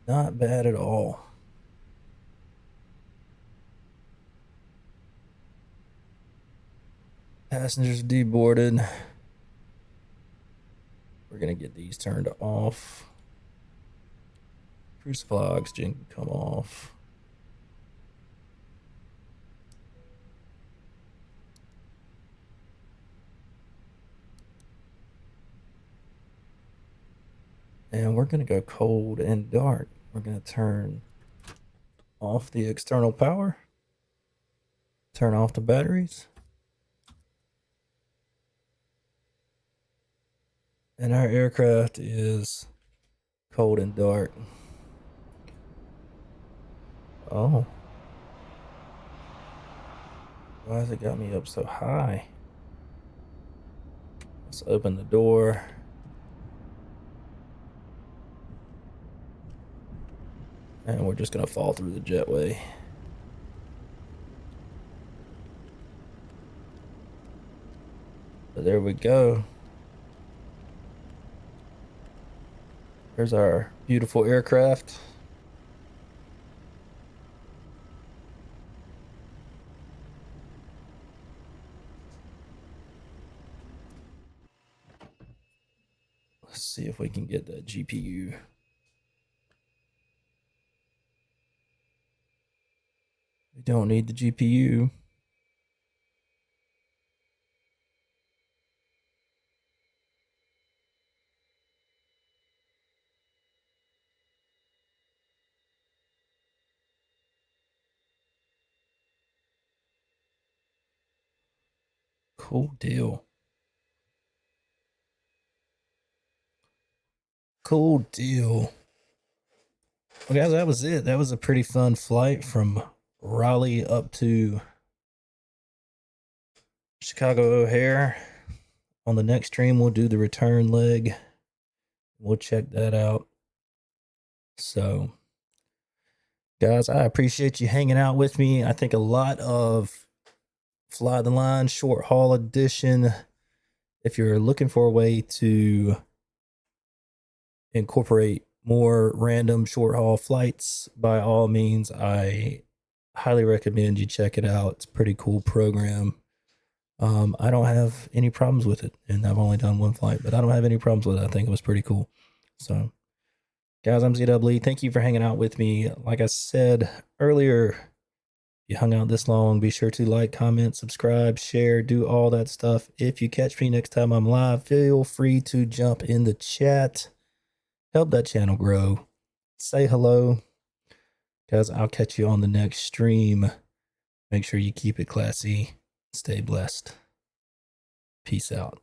Not bad at all. Passengers deboarded. We're gonna get these turned off. Crew supply oxygen can come off. And we're gonna go cold and dark. We're gonna turn off the external power. Turn off the batteries. And our aircraft is cold and dark. Oh. Why has it got me up so high? Let's open the door. And we're just gonna fall through the jetway. But there we go. There's our beautiful aircraft. Let's see if we can get that GPU. We don't need the GPU. Cool deal. Cool deal. Well, guys, that was it. That was a pretty fun flight from Raleigh up to Chicago O'Hare. On the next stream, we'll do the return leg. We'll check that out. So, guys, I appreciate you hanging out with me. I think a lot of Fly the Line short haul edition. If you're looking for a way to incorporate more random short haul flights, by all means, I highly recommend you check it out. It's a pretty cool program. I don't have any problems with it, and I've only done one flight, but I don't have any problems with it. I think it was pretty cool. So, guys, I'm ZW. Thank you for hanging out with me. Like I said earlier, you hung out this long, be sure to like, comment, subscribe, share, do all that stuff. If you catch me next time I'm live, feel free to jump in the chat. Help that channel grow. Say hello. Guys, I'll catch you on the next stream. Make sure you keep it classy. Stay blessed. Peace out.